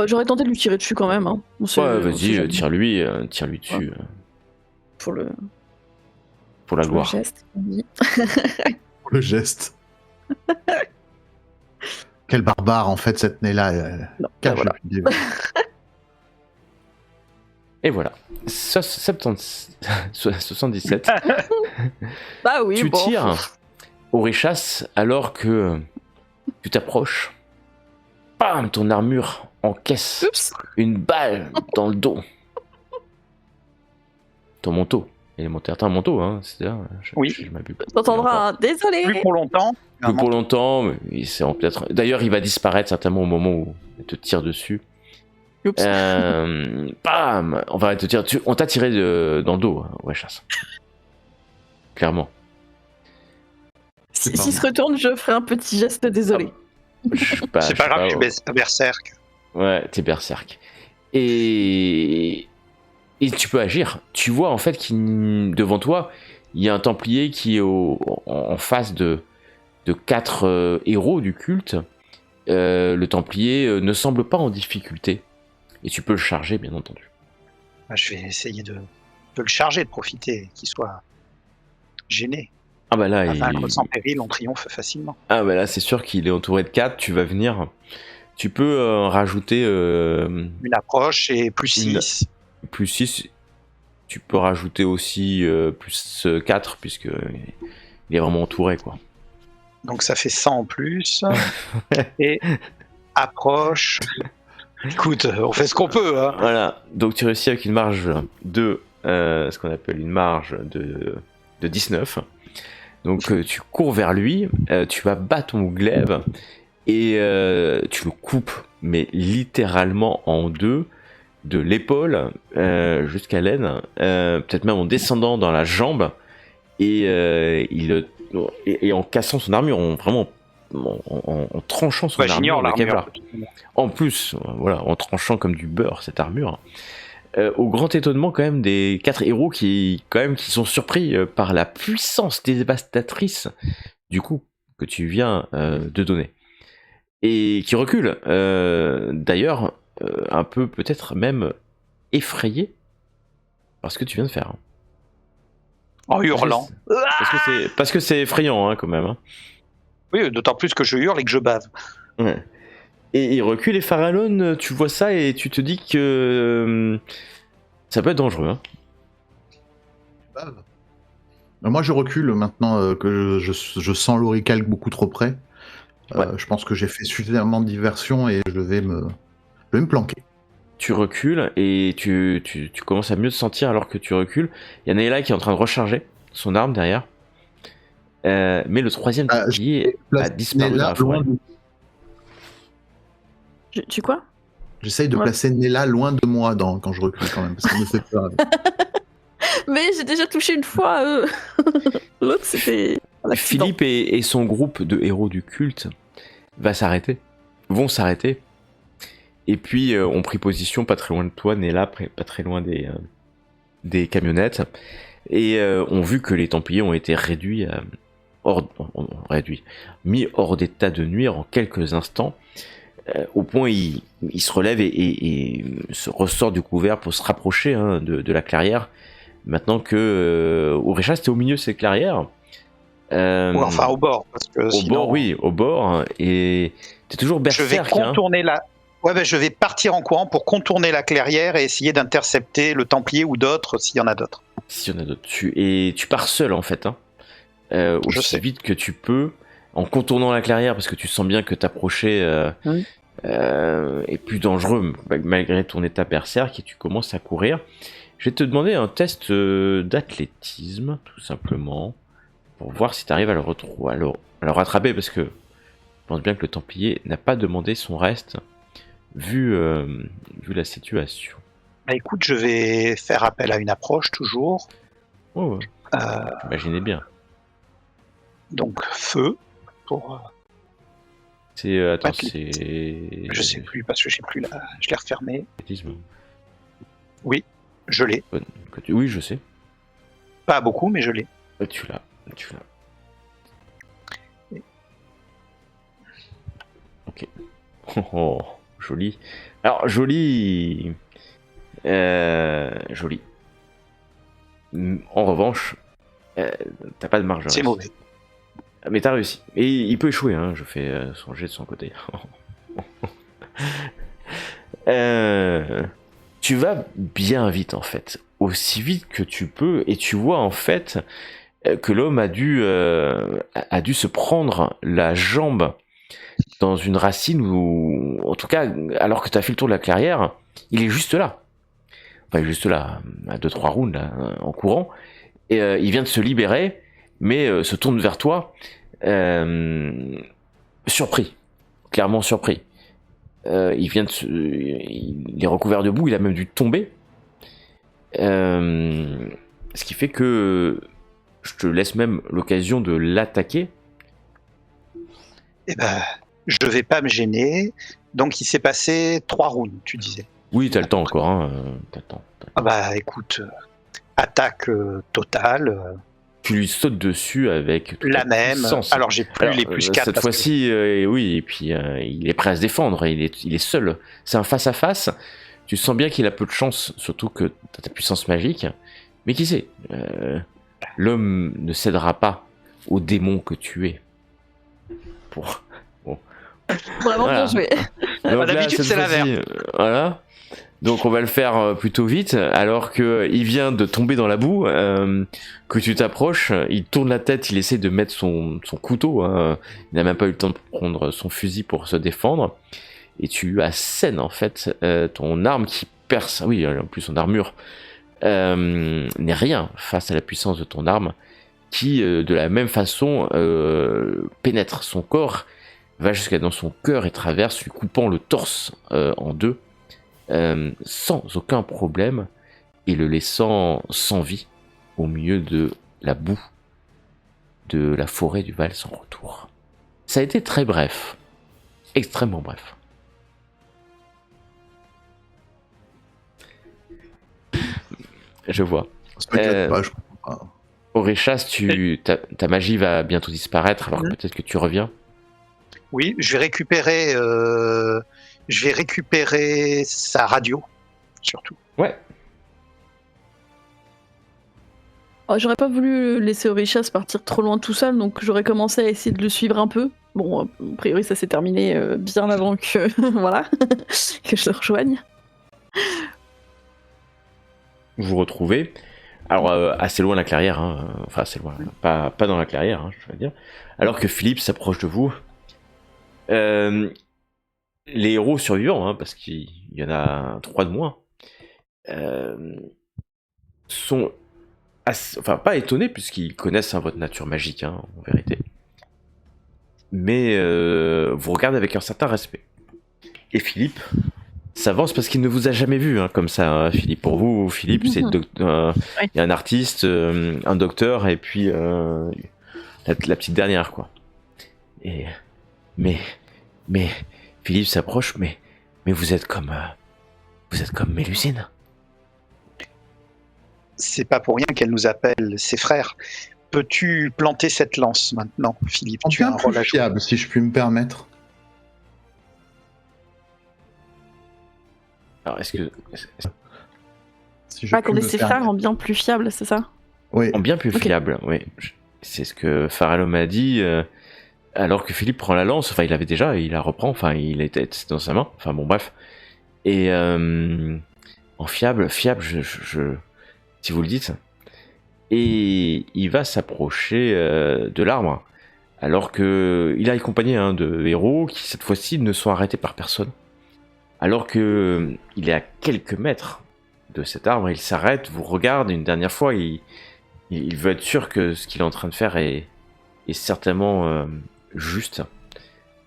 J'aurais tenté de lui tirer dessus quand même. Hein. Ouais, vas-y, tire-lui dessus. Ouais. Pour la gloire. Le geste. Oui. Le geste. Quel barbare, en fait, cette Nella. Non, Cache voilà. depuis le début. Et voilà. 77. Bah oui, Tu bon. tires Orechas alors que tu t'approches. Bam, ton armure encaisse Oups. une balle dans le dos. Ton manteau. Il est monté à un manteau, hein. C'est-à-dire, Oui. je m'abuse. T'entendras un désolé. Plus pour longtemps. Plus pour longtemps, mais peut-être. D'ailleurs, il va disparaître certainement au moment où il te tire dessus. Oups. Bam, on va te tirer. On t'a tiré dans le dos, hein, ouais, chasse. Clairement. S'il se retourne, je ferai un petit geste désolé. C'est pas grave, je suis pas berserk. Ouais, t'es berserk. Et tu peux agir. Tu vois en fait devant toi, il y a un templier qui est en face de 4 héros du culte. Le templier ne semble pas en difficulté. Et tu peux le charger, bien entendu. Je vais essayer de le charger, de profiter, qu'il soit gêné. Ah bah là, Afin que sans péril, on triomphe facilement. Ah bah là, c'est sûr qu'il est entouré de 4. Tu vas venir. Tu peux rajouter... Une approche et plus 6. Plus 6. Tu peux rajouter aussi plus 4, puisque il est vraiment entouré, quoi. Donc ça fait 100 en plus. Et approche... Écoute, on fait ce qu'on peut. Hein. Voilà, donc tu réussis avec une marge de... ce qu'on appelle une marge de 19. Donc tu cours vers lui, tu vas battre ton glaive, et tu le coupes, mais littéralement en deux, de l'épaule jusqu'à l'aine, peut-être même en descendant dans la jambe, et en cassant son armure, vraiment en tranchant son armure de Kevlar. En plus, voilà, en tranchant comme du beurre cette armure. Au grand étonnement quand même des 4 héros qui sont surpris par la puissance dévastatrice du coup que tu viens de donner. Et qui reculent, d'ailleurs, un peu peut-être même effrayés par ce que tu viens de faire. En hurlant. Parce que c'est effrayant hein, quand même. Hein. Oui, d'autant plus que je hurle et que je bave. Ouais. Et il recule, et Farallon, tu vois ça et tu te dis que ça peut être dangereux. Hein. Moi je recule maintenant que je sens l'oricalque beaucoup trop près. Ouais. Je pense que j'ai fait suffisamment de diversion et je vais me planquer. Tu recules et tu commences à mieux te sentir alors que tu recules. Il y a Nayla qui est en train de recharger son arme derrière. Mais le troisième templier a disparu dans la forêt. Tu quoi? J'essaye de placer Nella loin de moi quand je recule quand même, parce qu'elle me fait peur. Mais j'ai déjà touché une fois. L'autre, c'était... Philippe et son groupe de héros du culte vont s'arrêter. Et puis ont pris position pas très loin de toi, Nella, pas très loin des camionnettes. Et ont vu que les templiers ont été mis hors d'état de nuire en quelques instants. Au point il se relève et se ressort du couvert pour se rapprocher hein, de la clairière. Maintenant que Orechas était au milieu de cette clairière. Ou enfin au bord. Parce que Au bord. Et t'es toujours berserk. Je vais contourner je vais partir en courant pour contourner la clairière et essayer d'intercepter le Templier ou d'autres s'il y en a d'autres. Tu pars seul en fait. Hein. Aussi vite que tu peux. En contournant la clairière, parce que tu sens bien que t'approcher est plus dangereux malgré ton état berserk, et tu commences à courir. Je vais te demander un test d'athlétisme, tout simplement, pour voir si tu arrives à le rattraper, parce que je pense bien que le Templier n'a pas demandé son reste, vu la situation. Bah écoute, je vais faire appel à une approche, toujours. Oh, imaginez bien. Donc, feu. C'est je sais plus parce que je l'ai refermé. Athlétisme. Oui, je l'ai. Oui, je sais. Pas beaucoup, mais je l'ai. Tu l'as. Ok. Oh, joli. Alors joli. Joli. En revanche, t'as pas de marge. C'est mauvais. Mais t'as réussi. Et il peut échouer, hein. Je fais son jet de son côté. Tu vas bien vite en fait, aussi vite que tu peux, et tu vois en fait que l'homme a dû se prendre la jambe dans une racine, ou en tout cas, alors que tu as fait le tour de la clairière, il est juste là. Enfin, il est juste là, à 2-3 rounds là, en courant, et il vient de se libérer, mais se tourne vers toi, surpris, clairement surpris. Il est recouvert de boue, il a même dû tomber. Ce qui fait que je te laisse même l'occasion de l'attaquer. Eh ben, je vais pas me gêner. Donc, il s'est passé 3 rounds, tu disais. Oui, t'as le temps encore, hein. T'as le temps. Ah bah, écoute, attaque totale. Tu lui sautes dessus avec toute La même. puissance. Alors, j'ai plus Alors, les plus 4. cette fois-ci, oui, et puis il est prêt à se défendre, il est seul. C'est un face-à-face. Tu sens bien qu'il a peu de chance, surtout que t'as ta puissance magique. Mais qui sait, l'homme ne cédera pas au démon que tu es. Pour... Vraiment Voilà. bien joué. Donc là, D'habitude, cette c'est fois-ci, voilà. Donc on va le faire plutôt vite, alors que il vient de tomber dans la boue, que tu t'approches, il tourne la tête, il essaie de mettre son couteau, hein. Il n'a même pas eu le temps de prendre son fusil pour se défendre, et tu assènes en fait ton arme qui perce, oui, en plus son armure n'est rien face à la puissance de ton arme, qui de la même façon pénètre son corps, va jusqu'à dans son cœur et traverse, lui coupant le torse en deux, sans aucun problème, et le laissant sans vie au milieu de la boue de la forêt du Val sans retour. Ça a été très bref, extrêmement bref. Je vois. Je comprends pas. Oréchas, ta magie va bientôt disparaître, alors peut-être que tu reviens. Oui, je vais récupérer sa radio, surtout. Ouais. Oh, j'aurais pas voulu laisser Orichas partir trop loin tout seul, donc j'aurais commencé à essayer de le suivre un peu. Bon, a priori ça s'est terminé bien avant que voilà que je le rejoigne. Vous vous retrouvez. Alors, assez loin de la clairière, hein. Enfin assez loin, pas dans la clairière, hein, je veux dire. Alors que Philippe s'approche de vous. Les héros survivants, hein, parce qu'il y en a 3 de moins, sont enfin pas étonnés puisqu'ils connaissent votre nature magique, hein, en vérité. Mais vous regardez avec un certain respect. Et Philippe s'avance parce qu'il ne vous a jamais vu, hein, comme ça, hein, Philippe. Pour vous, Philippe, c'est il y a un artiste, un docteur et puis la petite dernière, quoi. Et mais Philippe s'approche, mais vous êtes comme Mélusine. C'est pas pour rien qu'elle nous appelle ses frères. Peux-tu planter cette lance maintenant, Philippe? Tu as un rôle à jouer. Fiable, si je puis me permettre. Alors, est-ce que Si je puis Qu'on est me ses permettre. frères en bien plus fiable, c'est ça? Oui. en bien plus fiable, oui. C'est ce que Faralo m'a dit. Alors que Philippe prend la lance, enfin il la reprend, enfin c'était dans sa main, enfin bon bref. Et en fiable, si vous le dites. Et il va s'approcher de l'arbre, alors que il est accompagné de héros qui cette fois-ci ne sont arrêtés par personne. Alors que il est à quelques mètres de cet arbre, il s'arrête, vous regarde une dernière fois, il veut être sûr que ce qu'il est en train de faire est certainement juste,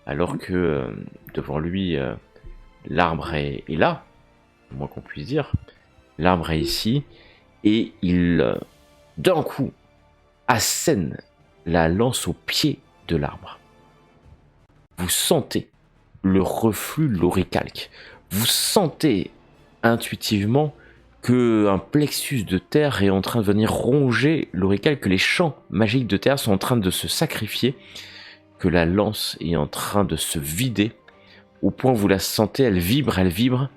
alors que devant lui, l'arbre est là, le moins qu'on puisse dire. L'arbre est ici, et il, d'un coup, assène la lance au pied de l'arbre. Vous sentez le reflux de l'oricalque. Vous sentez intuitivement que un plexus de terre est en train de venir ronger l'oricalque, que les champs magiques de terre sont en train de se sacrifier, que la lance est en train de se vider, au point où vous la sentez, elle vibre,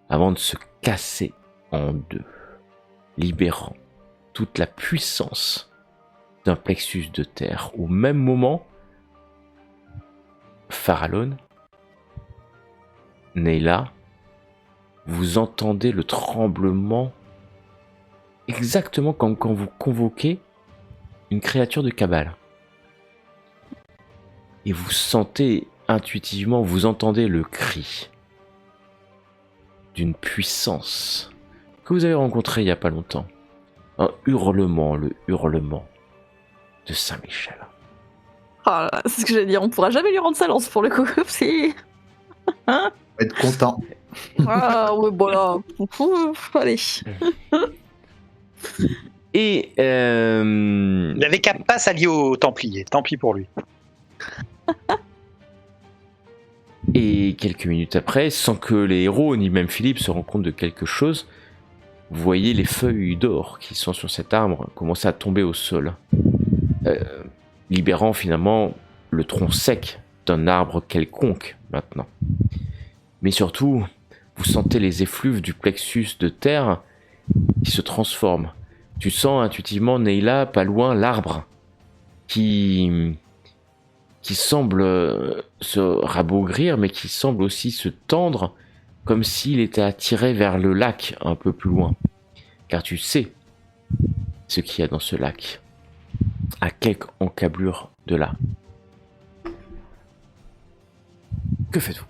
avant de se casser en deux, libérant toute la puissance d'un plexus de terre. Au même moment, Farallon, Neyla, vous entendez le tremblement exactement comme quand vous convoquez une créature de cabale. Et vous sentez intuitivement, vous entendez le cri d'une puissance que vous avez rencontrée il n'y a pas longtemps. Un hurlement, le hurlement de Saint-Michel. Ah, là, c'est ce que j'allais dire, on pourra jamais lui rendre sa lance pour le coup. C'est... On va être content. Ah ouais, bon là, allez. Et Il avait qu'à pas s'allier aux Templiers, tant pis pour lui. Et quelques minutes après, sans que les héros ni même Philippe se rendent compte de quelque chose, vous voyez les feuilles d'or qui sont sur cet arbre commencer à tomber au sol, libérant finalement le tronc sec d'un arbre quelconque maintenant. Mais surtout, vous sentez les effluves du plexus de terre qui se transforment. Tu sens intuitivement, Neyla, pas loin, l'arbre qui semble se rabougrir, mais qui semble aussi se tendre, comme s'il était attiré vers le lac un peu plus loin. Car tu sais ce qu'il y a dans ce lac, à quelques encablures de là. Que faites-vous ?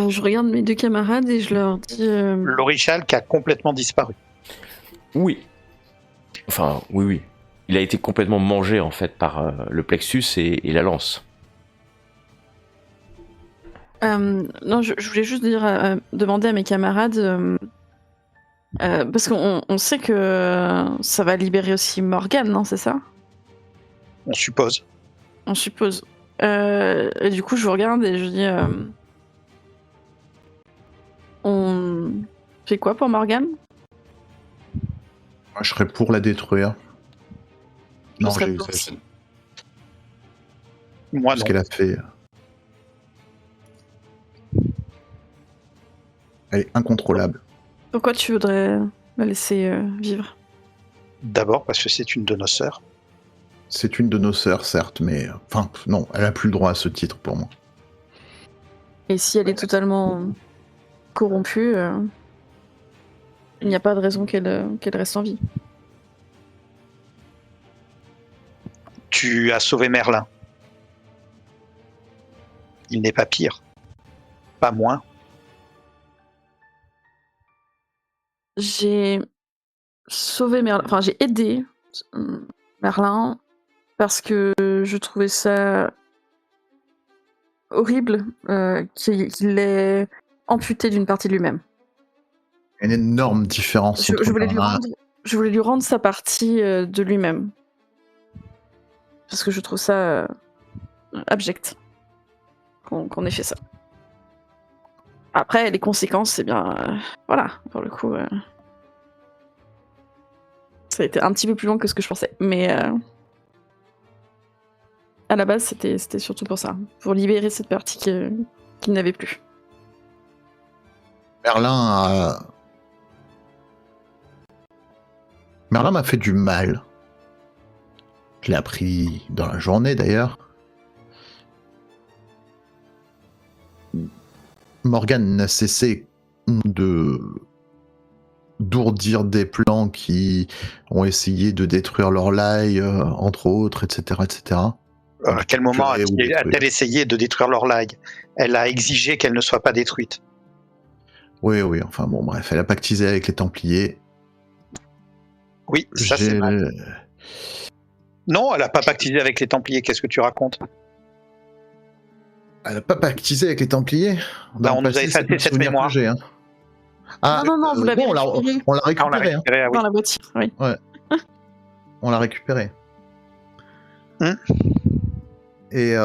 Je regarde mes deux camarades et je leur dis... L'Orichal qui a complètement disparu. Oui. Enfin, oui. Il a été complètement mangé en fait par le plexus et la lance. Non, je voulais juste demander à mes camarades, parce qu'on sait que ça va libérer aussi Morgane, non, c'est ça ? On suppose. On suppose. Et du coup, je vous regarde et je dis... on fait quoi pour Morgane ? Moi, je serais pour la détruire. Non, serais j'ai eu pour ça. aussi. Moi, Ce non. qu'elle a fait. Elle est incontrôlable. Pourquoi tu voudrais la laisser vivre ? D'abord parce que c'est une de nos sœurs. C'est une de nos sœurs, certes, mais... Enfin, non, elle a plus le droit à ce titre pour moi. Et si elle est totalement corrompue, il n'y a pas de raison qu'elle reste en vie. Tu as sauvé Merlin. Il n'est pas pire. Pas moins. J'ai sauvé Merlin, enfin j'ai aidé Merlin parce que je trouvais ça horrible qu'il l'ait amputé d'une partie de lui-même. Une énorme différence Je entre voulais lui rendre sa partie de lui-même. Parce que je trouve ça abject qu'on ait fait ça. Après, les conséquences, c'est bien... voilà, pour le coup... ça a été un petit peu plus long que ce que je pensais. Mais à la base, c'était surtout pour ça. Pour libérer cette partie qu'il n'avait plus. Merlin m'a fait du mal. Je l'ai appris dans la journée d'ailleurs. Morgane n'a cessé d'ourdir des plans qui ont essayé de détruire Lorelai, entre autres, etc., etc. À quel moment Récupérer ou a-t-elle essayé de détruire Lorelai ? Elle a exigé qu'elle ne soit pas détruite. Oui, enfin bon, bref, elle a pactisé avec les Templiers. Oui, ça c'est mal. Non, elle n'a pas pactisé avec les Templiers, qu'est-ce que tu racontes ? Elle n'a pas pactisé avec les Templiers. Bah, on nous a effacé cette mémoire. Hein. Ah, Non, vous l'avez récupéré. on l'a Ah, on l'a récupéré. récupéré, ah oui. Dans la voiture, oui. Ouais. On l'a récupéré. Et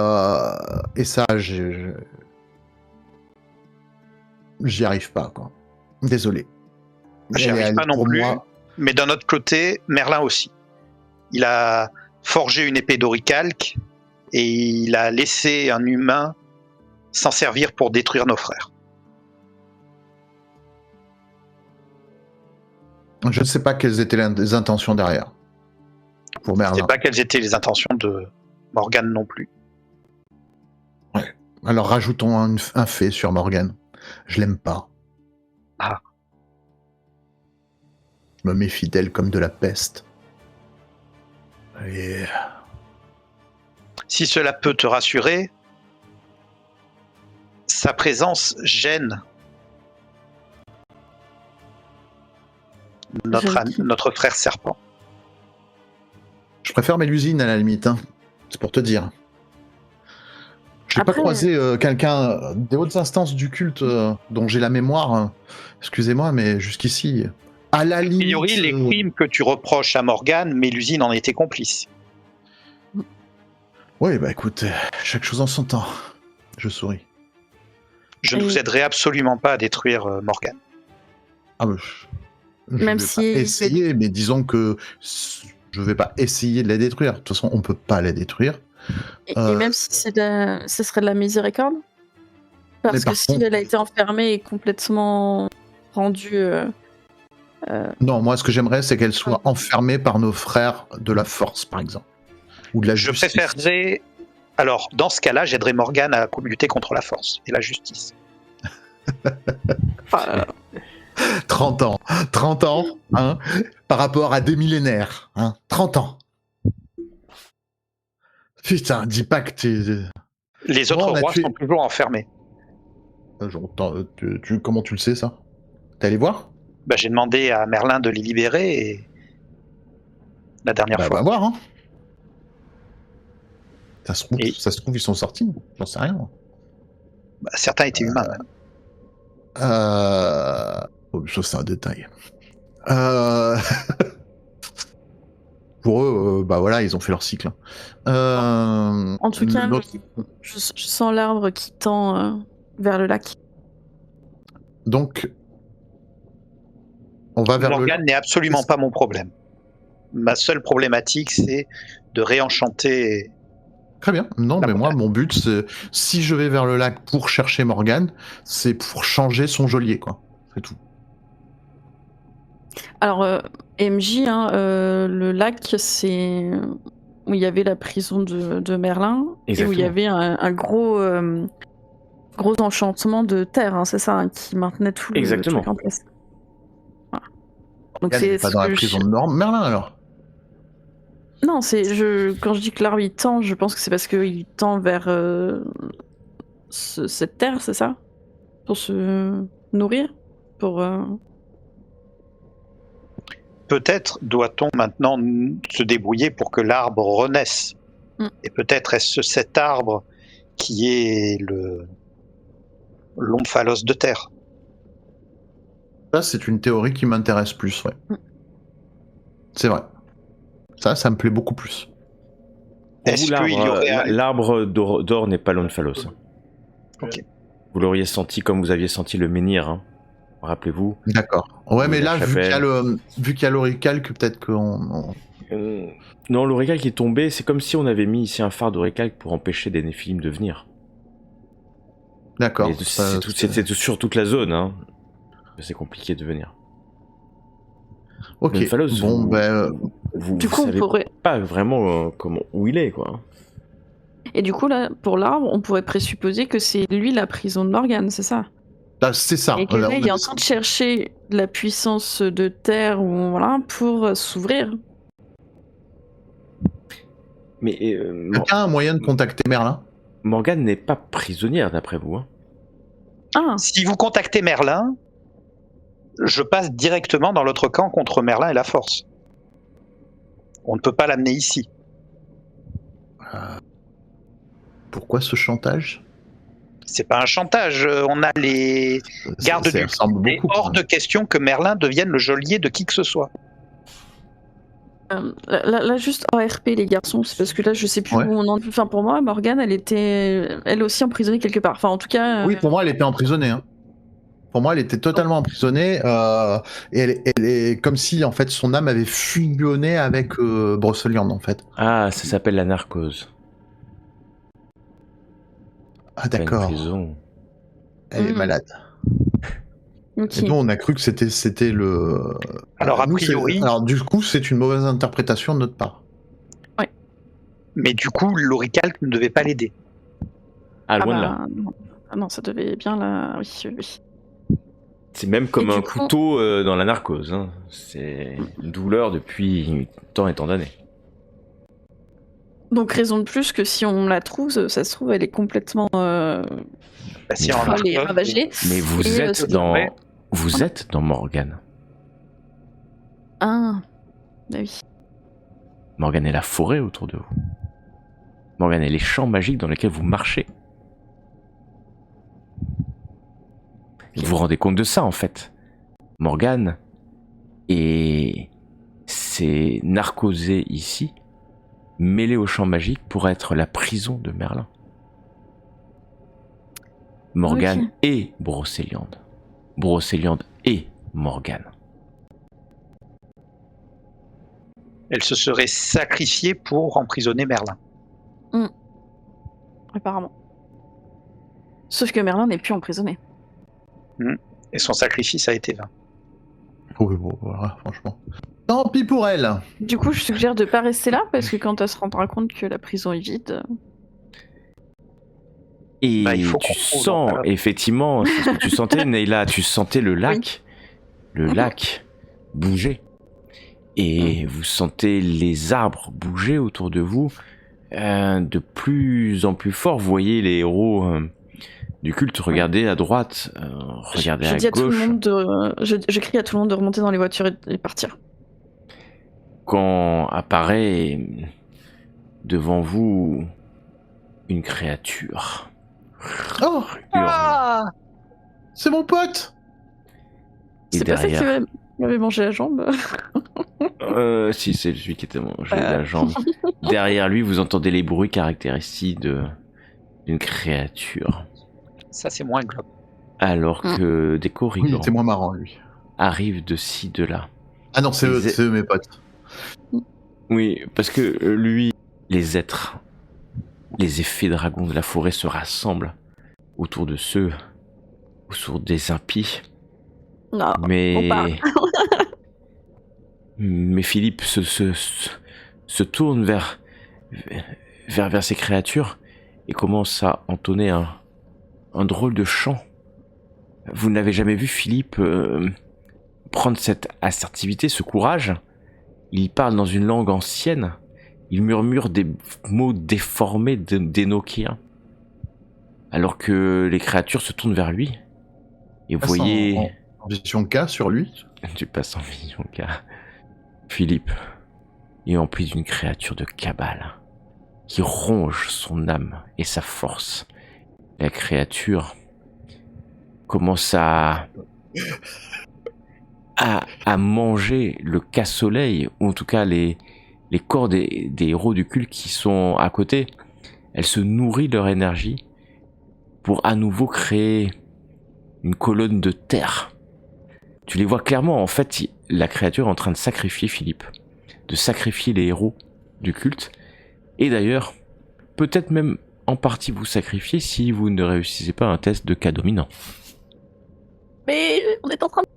ça, j'y arrive pas, quoi. Désolé. J'y arrive pas non plus. Mais d'un autre côté, Merlin aussi. Il a forgé une épée d'oricalque et il a laissé un humain s'en servir pour détruire nos frères. Je ne sais pas quelles étaient les intentions derrière. Pour Merlin. Je ne sais pas quelles étaient les intentions de Morgane non plus. Ouais. Alors rajoutons un fait sur Morgane. Je l'aime pas. Ah. Je me méfie d'elle comme de la peste. Et... Si cela peut te rassurer, sa présence gêne notre frère serpent. Je préfère Mélusine à la limite, hein. C'est pour te dire. J'ai pas croisé quelqu'un des hautes instances du culte dont j'ai la mémoire, excusez-moi, mais jusqu'ici, à la limite... A priori, les crimes que tu reproches à Morgane, Mélusine en était complice. Oui, bah écoute, chaque chose en son temps. Je souris. Je ne vous aiderai absolument pas à détruire Morgane. Ah bah, je Même vais si... pas essayer, mais disons que je vais pas essayer de la détruire. De toute façon, on peut pas la détruire. Et même si ce serait de la miséricorde. Parce que si elle a été enfermée et complètement rendue... Non, moi ce que j'aimerais, c'est qu'elle soit enfermée par nos frères de la force, par exemple. Ou de la justice. Je préférerais... Alors, dans ce cas-là, j'aiderais Morgane à lutter contre la force et la justice. 30 ans, hein, par rapport à des millénaires, hein, 30 ans. Putain, dis pas que t'es... Les autres rois sont toujours enfermés. Comment tu le sais, ça? T'es allé voir? Bah, j'ai demandé à Merlin de les libérer et... la dernière fois. On va voir, hein. Ça se trouve, ils sont sortis. J'en sais rien. Bah, certains étaient humains. Oh, ça, c'est un détail. Pour eux, bah voilà, ils ont fait leur cycle. En tout cas, je sens l'arbre qui tend vers le lac. Donc, on va vers le lac. Morgane n'est absolument pas mon problème. Ma seule problématique, c'est de réenchanter... Très bien. Non, mais moi, mon but, c'est, si je vais vers le lac pour chercher Morgane, c'est pour changer son geôlier, quoi. C'est tout. Alors, MJ, hein, le lac, c'est où il y avait la prison de Merlin. Exactement. Et où il y avait un gros enchantement de terre, hein, c'est ça, hein, qui maintenait tout le truc en place. Voilà. Donc c'est pas dans la prison de Merlin, alors? Non, quand je dis que l'arbre il tend, je pense que c'est parce qu'il tend vers cette terre, c'est ça? Pour se nourrir? Peut-être doit-on maintenant se débrouiller pour que l'arbre renaisse. Et peut-être est-ce cet arbre qui est l'omphalos de terre. Ça, c'est une théorie qui m'intéresse plus, ouais. C'est vrai. Ça me plaît beaucoup plus. Est-ce que l'arbre d'or n'est pas l'omphalos? Ok. Vous l'auriez senti comme vous aviez senti le menhir, hein. Rappelez-vous. D'accord. Ouais, mais là, vu qu'il y a l'oricalque, peut-être qu'on... Non, l'oricalque est tombé. C'est comme si on avait mis ici un phare d'oricalque pour empêcher des néphilim de venir. D'accord. C'est sur toute la zone, hein. C'est compliqué de venir. Ok. Phalos, bon, vous savez pas vraiment où il est, quoi. Et du coup, là, pour l'arbre, on pourrait présupposer que c'est lui la prison de Morgane, c'est ça? C'est ça. Et que là, il est en train de chercher la puissance de terre pour s'ouvrir. Mais quelqu'un a un moyen de contacter Merlin? Morgane n'est pas prisonnière, d'après vous, hein. Ah. Si vous contactez Merlin, je passe directement dans l'autre camp contre Merlin et la Force. On ne peut pas l'amener ici. Pourquoi ce chantage? C'est pas un chantage. On a les gardes du camp. Il est hors de question que Merlin devienne le geôlier de qui que ce soit. Là, juste en RP, les garçons, c'est parce que là, je sais plus où on en est. Enfin, pour moi, Morgane, elle était elle aussi emprisonnée quelque part. Enfin, en tout cas. Oui, pour moi, elle était emprisonnée. Hein. Pour moi, elle était totalement emprisonnée. Et elle est comme si, en fait, son âme avait fusionné avec Broceliande, en fait. Ah, ça s'appelle la narcose. Ah, d'accord. Elle est malade. Okay. Et nous, on a cru que c'était le... Alors, a priori... Alors, du coup, c'est une mauvaise interprétation de notre part. Ouais. Mais du coup, l'oricalque ne devait pas l'aider. loin de là. Non, ça devait bien là. Oui. C'est même comme un coup... couteau dans la narcose. Hein. C'est une douleur depuis tant et tant d'années. Donc raison de plus que si on la trouve, ça se trouve, elle est complètement folle et ravagée. Mais vous êtes dans Morgane. Ah, bah oui. Morgane est la forêt autour de vous. Morgane est les champs magiques dans lesquels vous marchez. Vous vous rendez compte de ça, en fait. Morgane c'est narcosé ici, mêlé aux champs magiques pour être la prison de Merlin. Morgane et Brocéliande. Brocéliande et Morgane. Elle se serait sacrifiée pour emprisonner Merlin. Apparemment. Sauf que Merlin n'est plus emprisonné. Et son sacrifice a été vain. Oui, bon, voilà, franchement. Tant pis pour elle. Du coup, je suggère de pas rester là, parce que quand elle se rendra compte que la prison est vide... Et tu sens, effectivement, c'est ce que tu sentais, Neyla, tu sentais le lac, lac bouger. Et vous sentez les arbres bouger autour de vous de plus en plus fort. Vous voyez les héros du culte, regardez à droite, regardez à gauche. Je crie à tout le monde de remonter dans les voitures et partir. Quand apparaît devant vous une créature. Oh, c'est mon pote. C'est pas ça qui m'avait mangé la jambe. Si, c'est celui qui était mangé la jambe. Derrière lui, vous entendez les bruits caractéristiques d'une créature. Ça, c'est moins glauque. Alors que des corrigans il était moins marrant, lui. Arrivent de ci, de là. Ah non, c'est eux mes potes. Oui, parce que lui, les êtres, les effets dragons de la forêt se rassemblent autour de ceux, autour des impies. Non, mais Philippe se tourne vers ces créatures et commence à entonner un drôle de chant. Vous n'avez jamais vu Philippe prendre cette assertivité, ce courage. Il parle dans une langue ancienne. Il murmure des mots déformés d'Enochien. Alors que les créatures se tournent vers lui. Et vous voyez... En vision K sur lui. Tu passes en vision K. Philippe est empli d'une créature de cabale qui ronge son âme et sa force. La créature commence à manger le casse-soleil, ou en tout cas les corps des héros du culte qui sont à côté. Elle se nourrit de leur énergie pour à nouveau créer une colonne de terre. Tu les vois clairement, en fait, la créature est en train de sacrifier Philippe, de sacrifier les héros du culte, et d'ailleurs, peut-être même en partie vous sacrifier si vous ne réussissez pas un test de cas dominant. Mais on est en train de...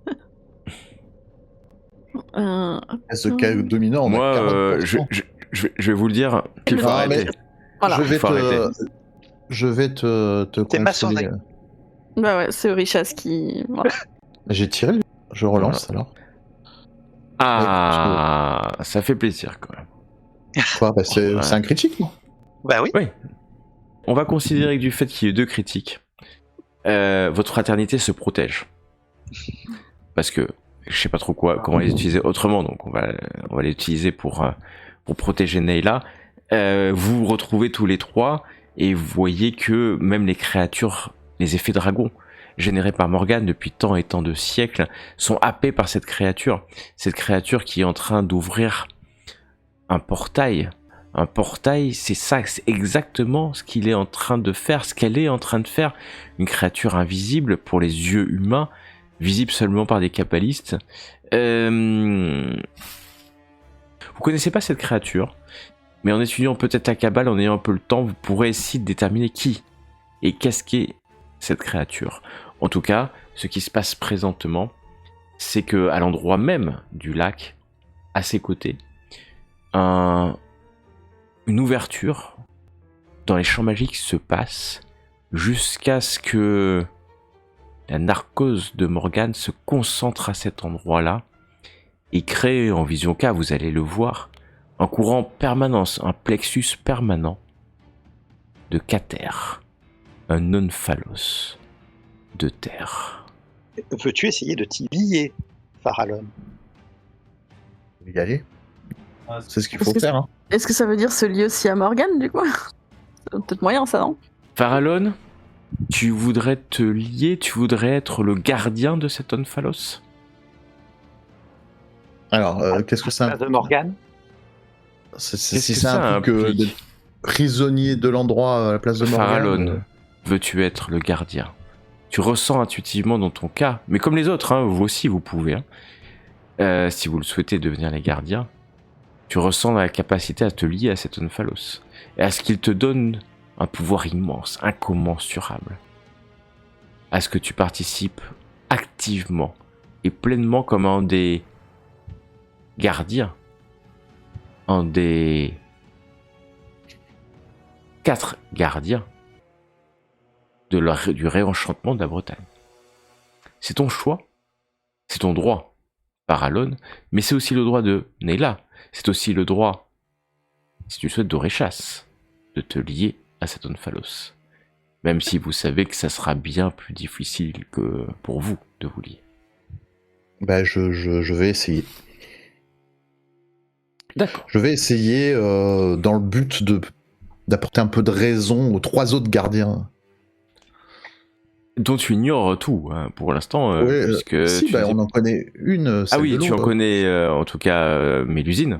Ce cas dominant, on moi, a 40%. Je vais vous le dire qu'il faut arrêter. Voilà. Je vais te consoler. Bah ouais, c'est Richas qui... Voilà. J'ai tiré, je relance alors. Ah, ça fait plaisir quand même. Quoi, bah c'est un critique, non? Bah oui. Oui. On va considérer que du fait qu'il y ait 2 critiques, votre fraternité se protège. Parce que je sais pas trop comment les utiliser autrement, donc on va les utiliser pour protéger Neyla. Vous vous retrouvez tous les 3 et vous voyez que même les créatures, les effets dragons générés par Morgane depuis tant et tant de siècles sont happés par cette créature qui est en train d'ouvrir un portail. Un portail, c'est ça, c'est exactement ce qu'il est en train de faire, ce qu'elle est en train de faire. Une créature invisible pour les yeux humains, visible seulement par des kabbalistes. Vous connaissez pas cette créature, mais en étudiant peut-être la Kabbale, en ayant un peu le temps, vous pourrez essayer de déterminer qui et qu'est-ce qu'est cette créature. En tout cas, ce qui se passe présentement, c'est que à l'endroit même du lac, à ses côtés, une ouverture dans les champs magiques se passe jusqu'à ce que la narcose de Morgane se concentre à cet endroit-là et crée, en vision K, vous allez le voir, un courant permanence, un plexus permanent de Kater, un omphalos de terre. Veux-tu essayer de t'y lier, Farallon? Y aller. C'est ce qu'il faut faire. Hein. Est-ce que ça veut dire se lier aussi à Morgane, du coup? C'est peut-être moyen, ça, non? Farallon, tu voudrais te lier, tu voudrais être le gardien de cet omphalos? Alors, qu'est-ce que ça de Morgane? C'est un truc de prisonnier de l'endroit à la place de Morgane. Farallon, veux-tu être le gardien? Tu ressens intuitivement dans ton cas, mais comme les autres, hein, vous aussi vous pouvez, hein, si vous le souhaitez devenir les gardiens, tu ressens la capacité à te lier à cet omphalos, et à ce qu'il te donne un pouvoir immense, incommensurable, à ce que tu participes activement et pleinement comme un des gardiens, un des 4 gardiens du réenchantement de la Bretagne. C'est ton choix, c'est ton droit, Farallon, mais c'est aussi le droit de Neyla, c'est aussi le droit, si tu le souhaites, d'Oréchas, de te lier à cet omphalos. Même si vous savez que ça sera bien plus difficile que pour vous de vous lier. Bah, je vais essayer. D'accord. Je vais essayer dans le but d'apporter un peu de raison aux 3 autres gardiens. Dont tu ignores tout, hein, pour l'instant, oui, puisque... si, on en connaît une. Ah oui, tu en connais en tout cas Mélusine.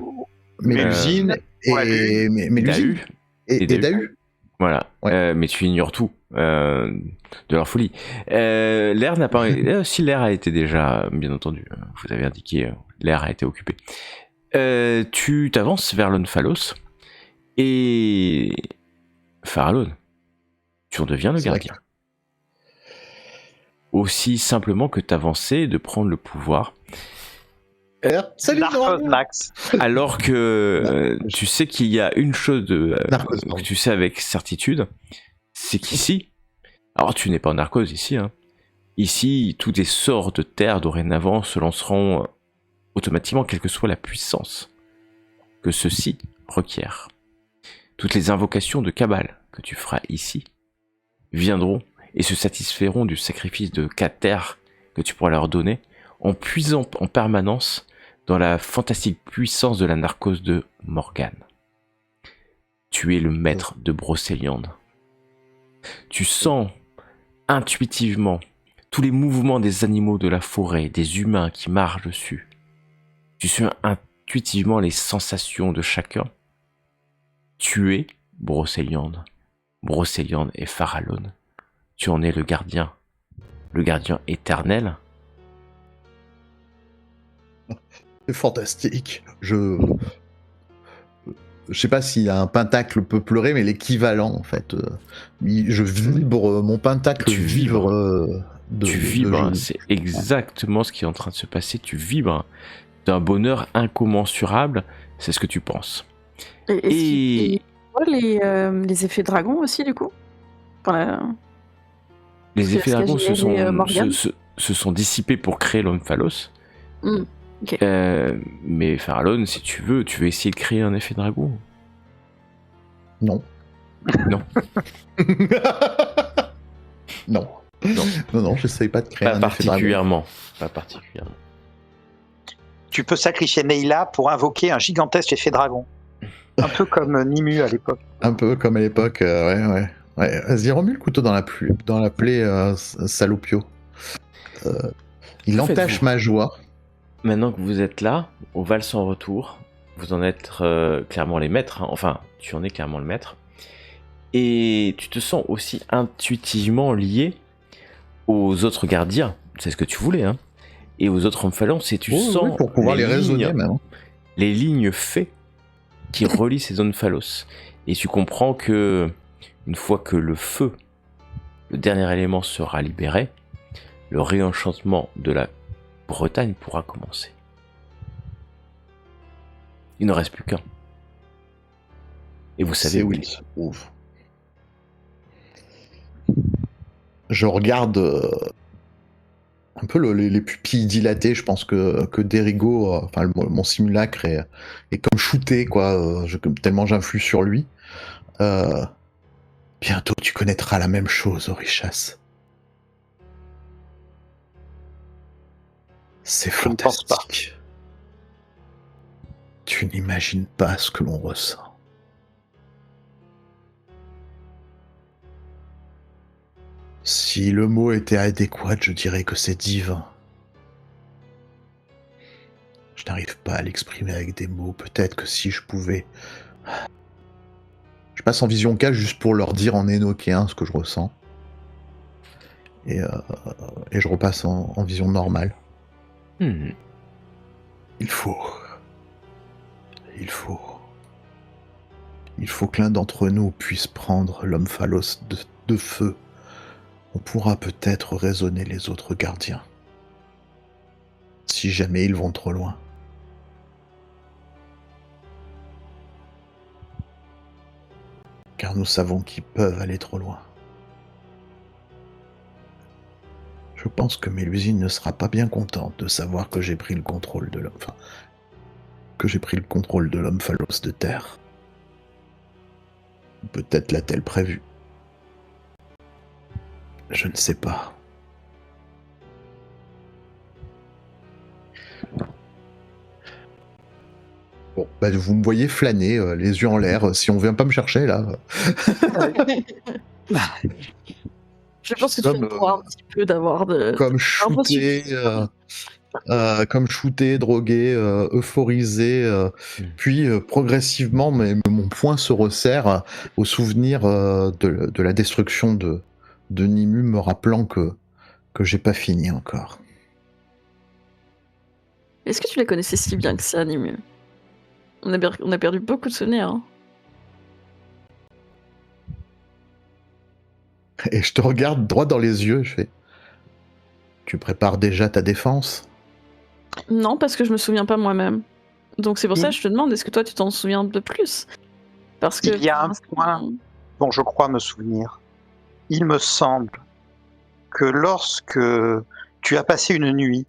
Mélusine et Mélusine. Et Dahu. Voilà, ouais. Mais tu ignores tout de leur folie. L'air n'a pas... si l'air a été déjà, bien entendu, vous avez indiqué, l'air a été occupé. Tu t'avances vers l'omphalos et... Farallon, tu en deviens le gardien. Aussi simplement que t'avancer, de prendre le pouvoir. Salut Max. Alors que tu sais qu'il y a une chose que tu sais avec certitude, c'est qu'ici, alors tu n'es pas en narcose ici, hein, ici tous tes sorts de terre dorénavant se lanceront automatiquement quelle que soit la puissance que ceci requiert. Toutes les invocations de Cabal que tu feras ici viendront et se satisferont du sacrifice de Kater que tu pourras leur donner en puisant en permanence dans la fantastique puissance de la narcose de Morgane. Tu es le maître de Brocéliande. Tu sens intuitivement tous les mouvements des animaux de la forêt, des humains qui marchent dessus. Tu sens intuitivement les sensations de chacun. Tu es Brocéliande. Brocéliande et Farallon. Tu en es le gardien éternel. C'est fantastique. Je sais pas si un pentacle peut pleurer, mais l'équivalent en fait. Je vibre, mon pentacle tu vibre. Tu vibres, c'est exactement ce qui est en train de se passer. Tu vibres d'un bonheur incommensurable, c'est ce que tu penses. Et les effets dragon aussi du coup. Les effets dragons se sont dissipés pour créer l'omphalos. Okay. Mais Farallon, si tu veux essayer de créer un effet dragon? Non. Non. Non, j'essaye pas de créer un effet dragon. Pas particulièrement. Tu peux sacrifier Neyla pour invoquer un gigantesque effet dragon. Un peu comme Nimue à l'époque. Ouais. Vas-y, remue le couteau dans la plaie, Salopio. Il entache ma joie. Maintenant que vous êtes là, au Val sans retour, vous en êtes clairement les maîtres, hein. Enfin, tu en es clairement le maître. Et tu te sens aussi intuitivement lié aux autres gardiens, c'est ce que tu voulais, hein, et aux autres omphalons, et tu sens pour pouvoir les raisonner même. Les lignes fées qui relient ces omphalos. Et tu comprends que une fois que le feu, le dernier élément, sera libéré, le réenchantement de la Bretagne pourra commencer. Il ne reste plus qu'un. Et vous savez où il est. je regarde un peu les pupilles dilatées. Je pense que Derigo, enfin mon simulacre est comme shooté, quoi. Tellement j'influe sur lui. Bientôt tu connaîtras la même chose, Orishas. C'est Je ne pense pas. fantastique. Tu n'imagines pas ce que l'on ressent. Si le mot était adéquat, je dirais que c'est divin. Je n'arrive pas à l'exprimer avec des mots. Peut-être que si je pouvais... Je passe en vision K juste pour leur dire en énoquéen ce que je ressens. Et je repasse en vision normale. Hmm. Il faut que l'un d'entre nous puisse prendre l'homme phallos de feu. On pourra peut-être raisonner les autres gardiens. Si jamais ils vont trop loin. Car nous savons qu'ils peuvent aller trop loin. Je pense que Mélusine ne sera pas bien contente de savoir que j'ai pris le contrôle de l'homme. Enfin, que j'ai pris le contrôle de l'homme phallos de terre. Peut-être l'a-t-elle prévu. Je ne sais pas. Bon, bah vous me voyez flâner, les yeux en l'air, si on vient pas me chercher là. Je pense que tu viens de voir un petit peu d'avoir de... Comme shooté, drogué, euphorisé, puis progressivement mon poing se resserre au souvenir de la destruction de Nimue, me rappelant que j'ai pas fini encore. Est-ce que tu les connaissais si bien que ça, Nimue? On a perdu beaucoup de souvenirs. Hein. Et je te regarde droit dans les yeux, je fais... Tu prépares déjà ta défense? Non, parce que je me souviens pas moi-même. Donc c'est pour ça que je te demande, est-ce que toi tu t'en souviens de plus? Parce que Il y a un point dont je crois me souvenir. Il me semble que lorsque tu as passé une nuit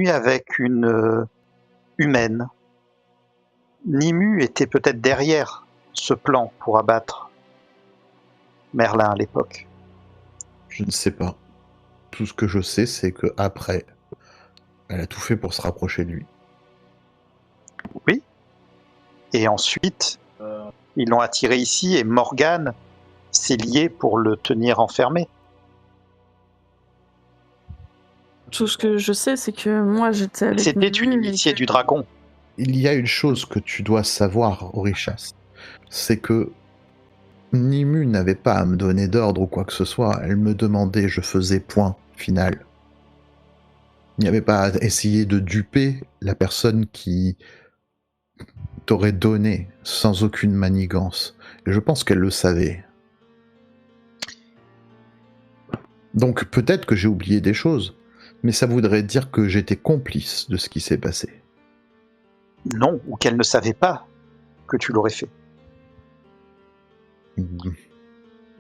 avec une humaine, Nimue était peut-être derrière ce plan pour abattre Merlin à l'époque. Je ne sais pas. Tout ce que je sais, c'est que après, elle a tout fait pour se rapprocher de lui. Oui. Et ensuite, ils l'ont attiré ici et Morgane s'est liée pour le tenir enfermé. Tout ce que je sais, c'est que moi j'étais avec C'était une Nimue initiée du dragon. Il y a une chose que tu dois savoir, Orishas, c'est que Nimue n'avait pas à me donner d'ordre ou quoi que ce soit. Elle me demandait, je faisais point final. Il n'y avait pas à essayer de duper la personne qui t'aurait donné sans aucune manigance. Et je pense qu'elle le savait. Donc peut-être que j'ai oublié des choses, mais ça voudrait dire que j'étais complice de ce qui s'est passé. Non, ou qu'elle ne savait pas que tu l'aurais fait.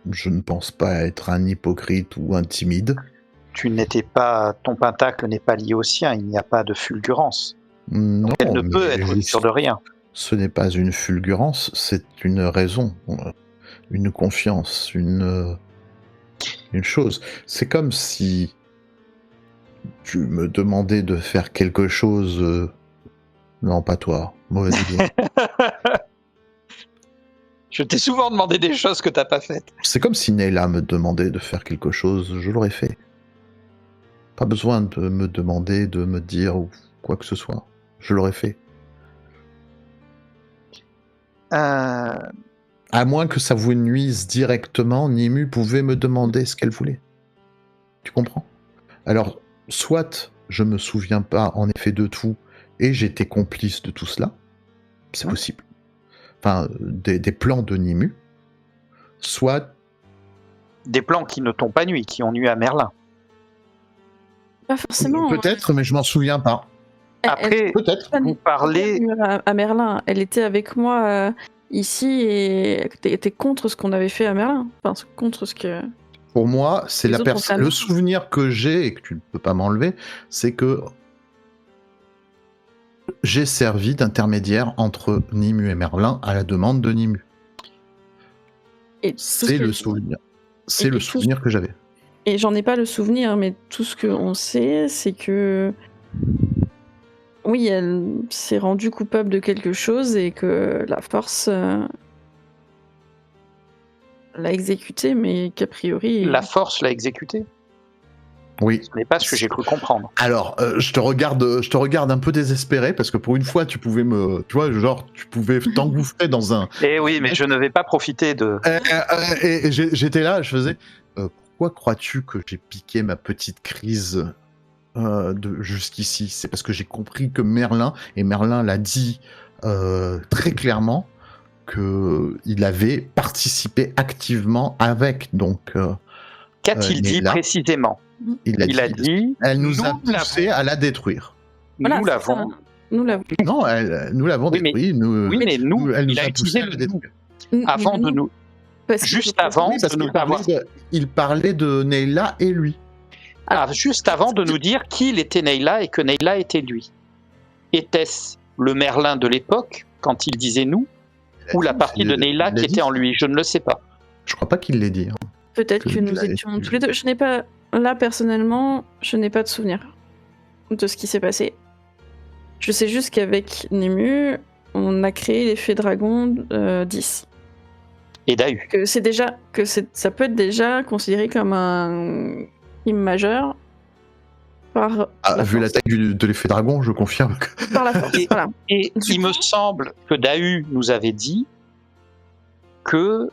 Je ne pense pas être un hypocrite ou un timide. Ton pentacle n'est pas lié au sien, il n'y a pas de fulgurance. Non, donc elle ne peut être sûre de rien. Ce n'est pas une fulgurance, c'est une raison, une confiance, une chose. C'est comme si tu me demandais de faire quelque chose... Non, pas toi, mauvais idée. Je t'ai souvent demandé des choses que t'as pas faites. C'est comme si Neyla me demandait de faire quelque chose, je l'aurais fait. Pas besoin de me demander, de me dire ou quoi que ce soit. Je l'aurais fait. À moins que ça vous nuise directement, Nimue pouvait me demander ce qu'elle voulait. Tu comprends? Alors, soit je me souviens pas en effet de tout et j'étais complice de tout cela. C'est possible. Enfin, des plans de Nimue. Soit... Des plans qui ne t'ont pas nui, qui ont nui à Merlin. Pas forcément. Peut-être, mais je m'en souviens pas. Après, peut-être. Vous parlez... À Merlin, elle était avec moi ici et était contre ce qu'on avait fait à Merlin. Enfin, contre ce que... Pour moi, c'est Les la autres ont personne. fait un Le souvenir que j'ai et que tu ne peux pas m'enlever, c'est que j'ai servi d'intermédiaire entre Nimue et Merlin à la demande de Nimue. Et tout ce C'est que- le souvenir. C'est et le tout ce- souvenir que j'avais. Et j'en ai pas le souvenir, mais tout ce qu'on sait, c'est que oui, elle s'est rendue coupable de quelque chose et que la force l'a exécutée, mais qu'a priori. La force l'a exécuté. Oui. Ce n'est pas ce que j'ai cru comprendre. Alors, je te regarde un peu désespéré parce que pour une fois, tu pouvais tu pouvais t'engouffrer dans un. Eh oui, mais je ne vais pas profiter de. Et j'étais là, je faisais. Pourquoi crois-tu que j'ai piqué ma petite crise de jusqu'ici? C'est parce que j'ai compris que Merlin l'a dit très clairement qu'il avait participé activement avec. Donc, Qu'a-t-il dit Nayla. précisément? Il a dit. Elle nous a nous poussé à la détruire. Voilà, nous c'est l'avons. ça. Nous l'avons. Non, nous l'avons Oui, mais- détruit. Oui, mais nous, elle nous il a a utilisé poussé à la le nous. détruire. Avant de nous. Parce que- Juste avant Oui, parce de nous qu'il parlait avoir. il parlait de Nayla et lui. Alors, juste avant de nous dire qu'il était Nayla et que Nayla était lui. Était-ce le Merlin de l'époque, quand il disait nous, ou la partie de Nayla Il l'a qui dit. était en lui? Je ne le sais pas. Je crois pas qu'il l'ait dit. Peut-être que que tu nous l'avais étions vu. tous les deux. Je n'ai pas. Là, personnellement, je n'ai pas de souvenir de ce qui s'est passé. Je sais juste qu'avec Nému, on a créé l'effet dragon 10. Et Dahu. Que c'est déjà. Ça peut être déjà considéré comme un crime majeur par. la Vu la force. taille de l'effet dragon, je confirme que. Par la force, voilà. Et Du il me coup- semble que Dahu nous avait dit que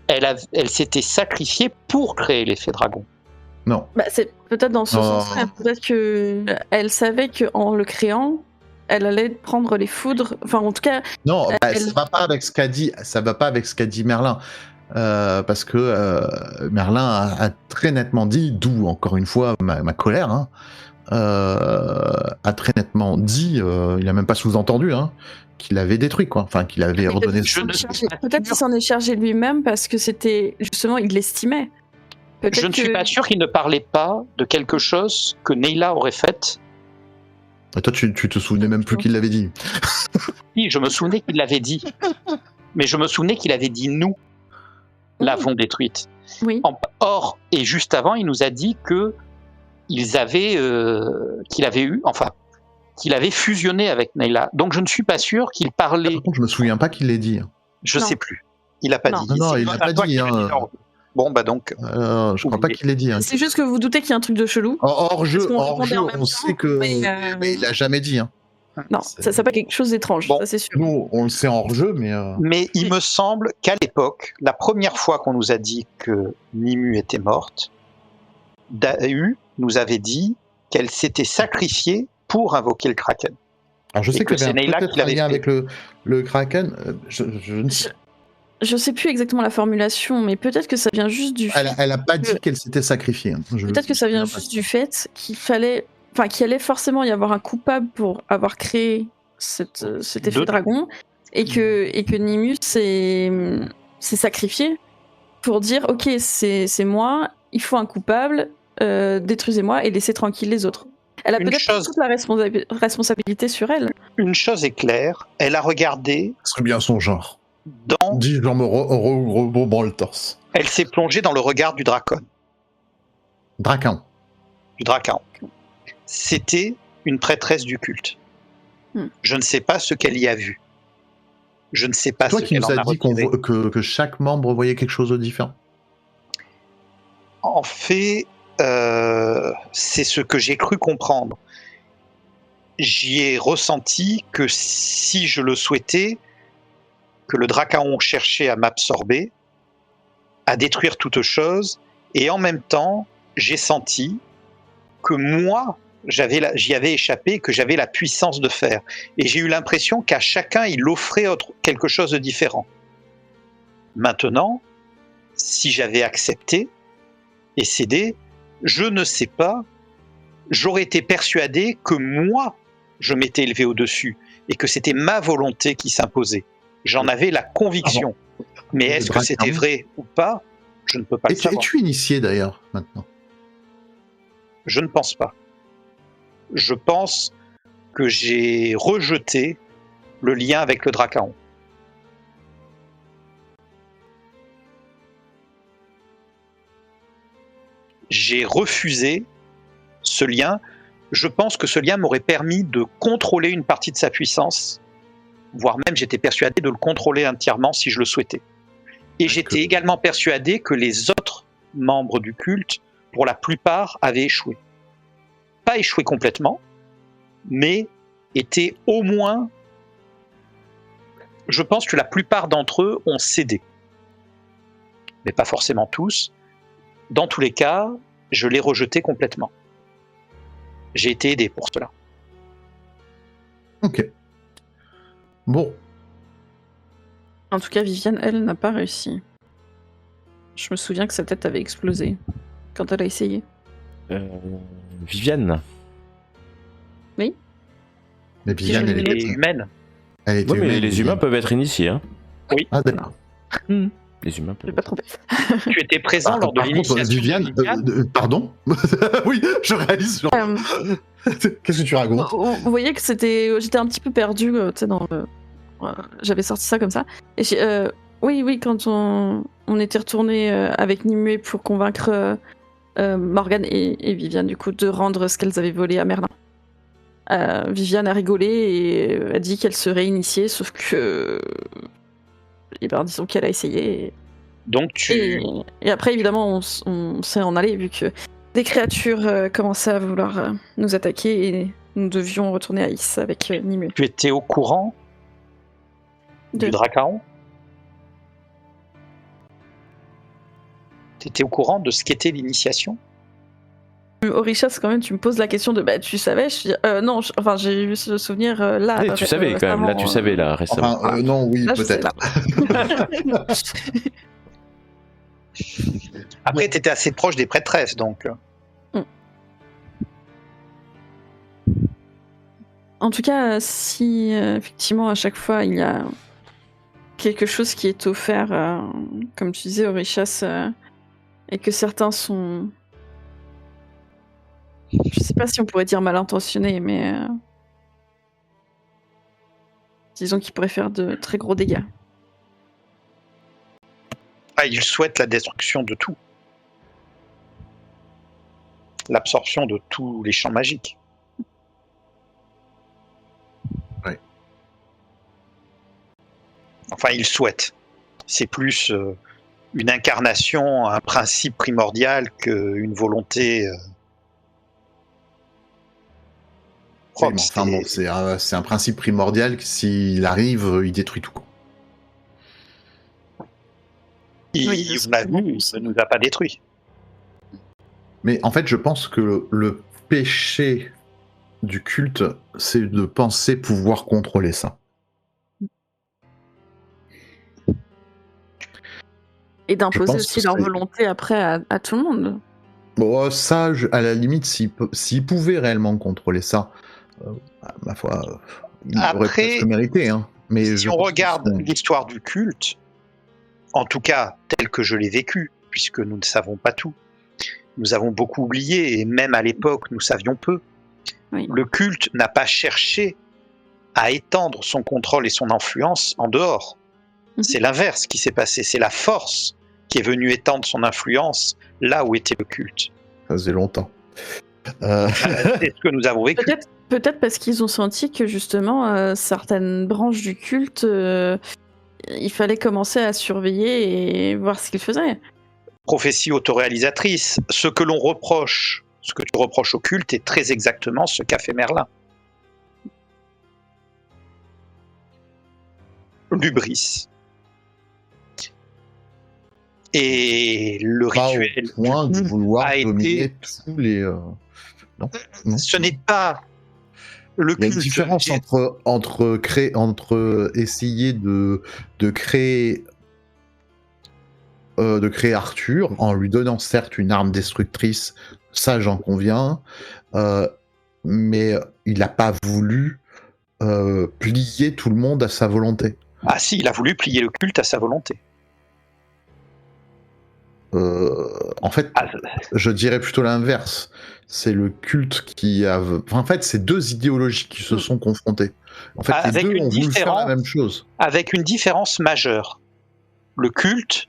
elle s'était sacrifiée pour créer l'effet dragon. Non. Bah, c'est peut-être dans ce Non. sens-là. Peut-être qu'elle savait qu'en le créant, elle allait prendre les foudres. Enfin, en tout cas, Non, Elle- ça va pas avec ce qu'a dit. Ça va pas avec ce qu'a dit Merlin. Parce que Merlin a très nettement dit, d'où encore une fois ma colère, hein, a très nettement dit, il a même pas sous-entendu, hein, qu'il avait détruit, quoi. Enfin, qu'il avait redonné. Je ne suis pas peut-être qu'il sûr. s'en est chargé lui-même parce que c'était justement, il l'estimait. Peut-être Je ne suis pas sûr qu'il ne parlait pas de quelque chose que Nayla aurait fait. Et toi, tu te souvenais même plus qu'il l'avait dit. Oui, je me souvenais qu'il l'avait dit. Mais je me souvenais qu'il avait dit nous l'avons détruite. Oui. Or, et juste avant, il nous a dit que qu'il avait fusionné avec Nayla. Donc je ne suis pas sûr qu'il parlait. Par contre, je me souviens pas qu'il l'ait dit. Je Non. sais plus. Il a pas Non. dit. Non, C'est il a toi pas qui dit, l'as hein. non. Bon, bah donc. Je crois pas Oublié. qu'il l'ait dit. Hein. C'est juste que vous doutez qu'il y a un truc de chelou. Hors jeu, Parce qu'on répondait en même on temps, sait que. mais, il a jamais dit. Hein. Non, ça s'appelle quelque chose d'étrange, Bon. ça c'est sûr. Nous, on le sait hors jeu, mais. Mais il me semble qu'à l'époque, la première fois qu'on nous a dit que Nimue était morte, Dahu nous avait dit qu'elle s'était sacrifiée pour invoquer le Kraken. Alors, je Et sais que qu'il y c'est avait Nayla peut-être qui l'avait un lien fait. avec le Kraken. Je ne sais. Je sais plus exactement la formulation, mais peut-être que ça vient juste du fait. Elle a pas dit que- qu'elle s'était sacrifiée. Hein. Peut-être que ça vient juste du fait qu'il allait forcément y avoir un coupable pour avoir créé cet effet De- dragon, et que Nimue s'est sacrifié pour dire ok, c'est moi, il faut un coupable, détruisez-moi et laissez tranquille les autres. Elle a Une peut-être chose- toute la responsabilité sur elle. Une chose est claire, elle a regardé Ce serait bien son genre. dans. Dis, genre me rebobant le torse. Elle s'est plongée dans le regard du Dracon. Dracan. Du Dracaon. C'était une prêtresse du culte. Je ne sais pas ce qu'elle y a vu. Je ne sais pas Toi ce qui qu'elle nous en as a dit retiré. que chaque membre voyait quelque chose de différent. En fait, c'est ce que j'ai cru comprendre. J'y ai ressenti que si je le souhaitais, que le Dracaon cherchait à m'absorber, à détruire toute chose, et en même temps, j'ai senti que moi, j'y avais échappé, que j'avais la puissance de faire. Et j'ai eu l'impression qu'à chacun, il offrait quelque chose de différent. Maintenant, si j'avais accepté et cédé, je ne sais pas, j'aurais été persuadé que moi, je m'étais élevé au-dessus et que c'était ma volonté qui s'imposait. J'en avais la conviction. Mais est-ce que c'était vrai ou pas ? Je ne peux pas le savoir. Es-tu initié d'ailleurs maintenant? Je ne pense pas. Je pense que j'ai rejeté le lien avec le Dracaon. J'ai refusé ce lien. Je pense que ce lien m'aurait permis de contrôler une partie de sa puissance, voire même j'étais persuadé de le contrôler entièrement si je le souhaitais. Et j'étais également persuadé que les autres membres du culte, pour la plupart, avaient échoué. Pas échoué complètement, mais étaient au moins... Je pense que la plupart d'entre eux ont cédé. Mais pas forcément tous. Dans tous les cas, je l'ai rejeté complètement. J'ai été aidé pour cela. Ok. Bon. En tout cas, Viviane, elle, n'a pas réussi. Je me souviens que sa tête avait explosé quand elle a essayé. Viviane. Oui. Mais Viviane, Elle est humaine. Elle était Oui, mais humaine, les Viviane. humains peuvent être initiés. Hein. Oui. Ah d'accord. Les humains Je peuvent. vais pas tromper. Tu étais présent lors de Par contre, l'initiation. Viviane, pardon. Oui, je réalise. Qu'est-ce que tu racontes? Vous voyez que j'étais un petit peu perdue, tu sais, dans le... J'avais sorti ça comme ça. Et oui, quand on était retourné avec Nimue pour convaincre Morgane et Viviane, du coup, de rendre ce qu'elles avaient volé à Merlin. Viviane a rigolé et a dit qu'elle serait initiée, sauf que... Eh ben, disons qu'elle a essayé. Donc Et après, évidemment, on s'est en allé, vu que des créatures commençaient à vouloir nous attaquer et nous devions retourner à Is avec Nimue. tu étais au courant du Dracaon? Tu étais au courant de ce qu'était l'initiation? Orishas, quand même, tu me poses la question de tu savais? Je dis, non, j'ai eu ce souvenir là. Oui, tu savais quand même. Là, tu savais là récemment. Enfin, non, oui, Là, je sais, peut-être. Après, tu étais assez proche des prêtresses, donc. En tout cas, si effectivement à chaque fois il y a quelque chose qui est offert, comme tu disais, Orishas, et que certains sont... Je sais pas si on pourrait dire mal intentionnés, mais disons qu'ils pourraient faire de très gros dégâts. Ah, ils souhaitent la destruction de tout. L'absorption de tous les champs magiques. Ouais. Enfin, ils souhaitent. C'est plus une incarnation, un principe primordial qu'une volonté Oui, mais enfin bon, c'est un principe primordial que s'il arrive, il détruit tout. On l'a vu, ça ne nous a pas détruits. Mais en fait, je pense que le péché du culte, c'est de penser pouvoir contrôler ça. Et d'imposer pense aussi que leur c'est- volonté après à tout le monde. Bon, ça, à la limite, s'il pouvait réellement contrôler ça, ma foi, il aurait Après, presque mérité. Hein. Mais si on regarde l'histoire du culte, en tout cas tel que je l'ai vécu, puisque nous ne savons pas tout, nous avons beaucoup oublié, et même à l'époque, nous savions peu. Oui. Le culte n'a pas cherché à étendre son contrôle et son influence en dehors. C'est l'inverse qui s'est passé, c'est la force qui est venue étendre son influence là où était le culte. Ça faisait longtemps. C'est ce que nous avons vécu. Peut-être parce qu'ils ont senti que justement certaines branches du culte, il fallait commencer à surveiller et voir ce qu'ils faisaient. Prophétie autoréalisatrice, ce que l'on reproche, ce que tu reproches au culte est très exactement ce qu'a fait Merlin. L'hubris. Et le rituel Au point de vouloir a dominer été... tous les... Non. Ce n'est pas le culte. Il y a une différence entre essayer de créer Arthur en lui donnant certes une arme destructrice, ça j'en conviens, mais il n'a pas voulu plier tout le monde à sa volonté. Ah si, il a voulu plier le culte à sa volonté. En fait, je dirais plutôt l'inverse. C'est le culte qui a... En fait, c'est deux idéologies qui se sont confrontées. En fait, les deux ont voulu faire la même chose. Avec une différence majeure. Le culte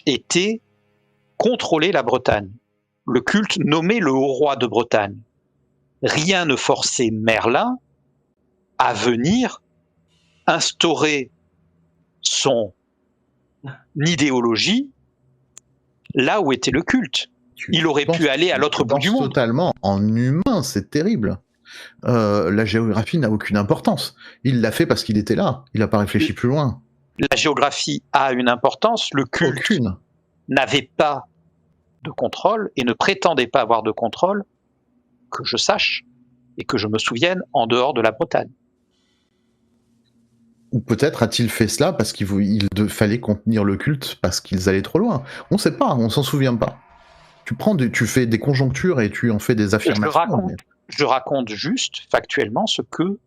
était contrôler la Bretagne. Le culte nommait le haut roi de Bretagne. Rien ne forçait Merlin à venir instaurer son idéologie là où était le culte. Il aurait pu aller à l'autre bout du monde. Totalement en humain, c'est terrible. La géographie n'a aucune importance. Il l'a fait parce qu'il était là. Il n'a pas réfléchi plus loin. La géographie a une importance. Le culte n'avait pas de contrôle et ne prétendait pas avoir de contrôle, que je sache et que je me souvienne, en dehors de la Bretagne. Ou peut-être a-t-il fait cela parce qu'il fallait contenir le culte parce qu'ils allaient trop loin. On ne sait pas, on s'en souvient pas. Tu fais des conjonctures et tu en fais des affirmations. Je raconte juste, factuellement, ce que...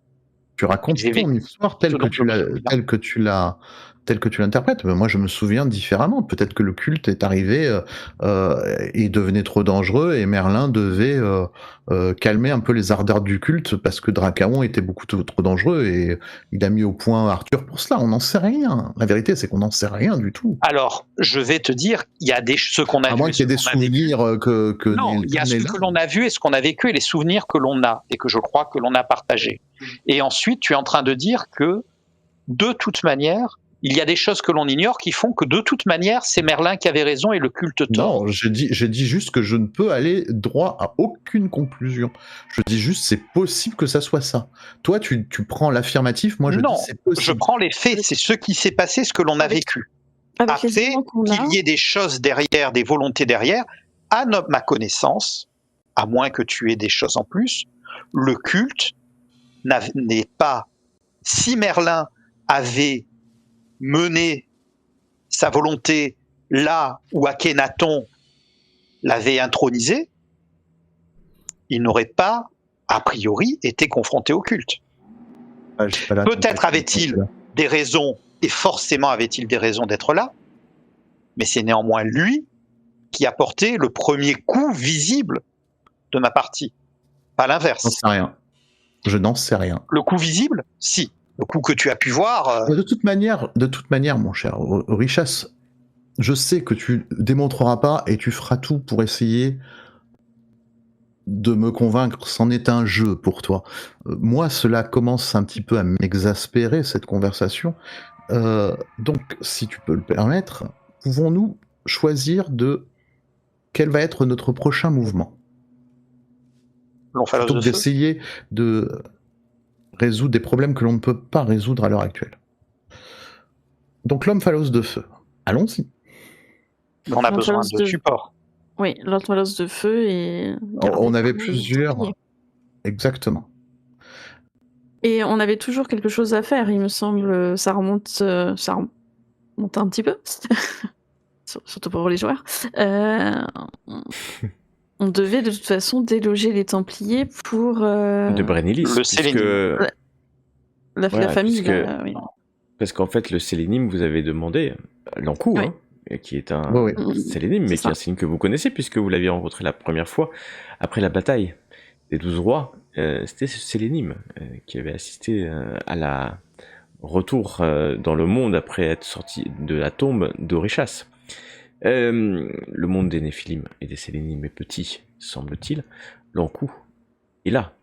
Tu racontes ton histoire telle que tu l'interprètes. Mais moi, je me souviens différemment. Peut-être que le culte est arrivé et devenait trop dangereux et Merlin devait calmer un peu les ardeurs du culte parce que Dracaon était beaucoup trop dangereux et il a mis au point Arthur pour cela. On n'en sait rien. La vérité, c'est qu'on n'en sait rien du tout. Alors, je vais te dire, il y a ce qu'on a vu. À moins qu'il y ait des souvenirs non, il y a ce que l'on a vu et ce qu'on a vécu et les souvenirs que l'on a et que je crois que l'on a partagés. Et ensuite, tu es en train de dire que, de toute manière, il y a des choses que l'on ignore qui font que, de toute manière, c'est Merlin qui avait raison et le culte tort. Non, je dis juste que je ne peux aller droit à aucune conclusion. Je dis juste c'est possible que ça soit ça. Toi, tu prends l'affirmatif, moi je dis c'est possible. Je prends les faits, c'est ce qui s'est passé, ce que l'on a vécu. Après, qu'il y ait des choses derrière, des volontés derrière, à ma connaissance, à moins que tu aies des choses en plus, le culte n'est pas... Si Merlin avait mené sa volonté là où Akhenaton l'avait intronisé, il n'aurait pas, a priori, été confronté au culte. Peut-être avait-il des raisons, et forcément avait-il des raisons d'être là, mais c'est néanmoins lui qui a porté le premier coup visible de ma partie, pas l'inverse. Je n'en sais rien. Je n'en sais rien. Le coup visible, si. Le coup que tu as pu voir... De toute manière, mon cher Richas, je sais que tu démontreras pas et tu feras tout pour essayer de me convaincre, c'en est un jeu pour toi. Moi, cela commence un petit peu à m'exaspérer, cette conversation. Donc, si tu peux le permettre, pouvons-nous choisir quel va être notre prochain mouvement ? Plutôt que d'essayer de résoudre des problèmes que l'on ne peut pas résoudre à l'heure actuelle. Donc l'homme-phalos de feu, allons-y. On a besoin de support. Oui, l'homme-phalos de feu et... On avait plusieurs... Exactement. Et on avait toujours quelque chose à faire, il me semble. Ça remonte un petit peu. Surtout pour les joueurs. On devait de toute façon déloger les Templiers pour... De Brennilis. Le Sélénim. La famille. Oui. Parce qu'en fait, le Sélénim, vous avez demandé Lankou, oui. Qui est un Sélénim, mais qui est un signe que vous connaissez, puisque vous l'aviez rencontré la première fois après la bataille des 12 rois. C'était ce Sélénim qui avait assisté à la retour dans le monde après être sorti de la tombe d'Orichas. Le monde des Néphilim et des Sélénim est petit, semble-t-il. Lankou est là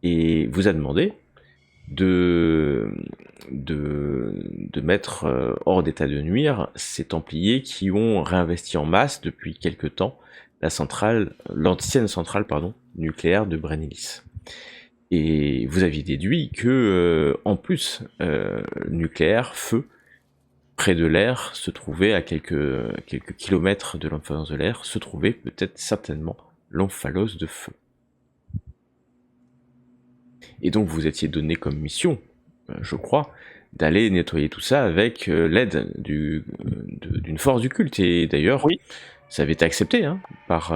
et vous a demandé de mettre hors d'état de nuire ces Templiers qui ont réinvesti en masse depuis quelque temps l'ancienne centrale nucléaire de Brennilis. Et vous aviez déduit que en plus nucléaire, feu, près de l'air, se trouvait à quelques kilomètres de l'omphalos de l'air, se trouvait peut-être certainement l'omphalos de feu. Et donc vous étiez donné comme mission, je crois, d'aller nettoyer tout ça avec l'aide d'une force du culte. Et d'ailleurs, ça avait été accepté par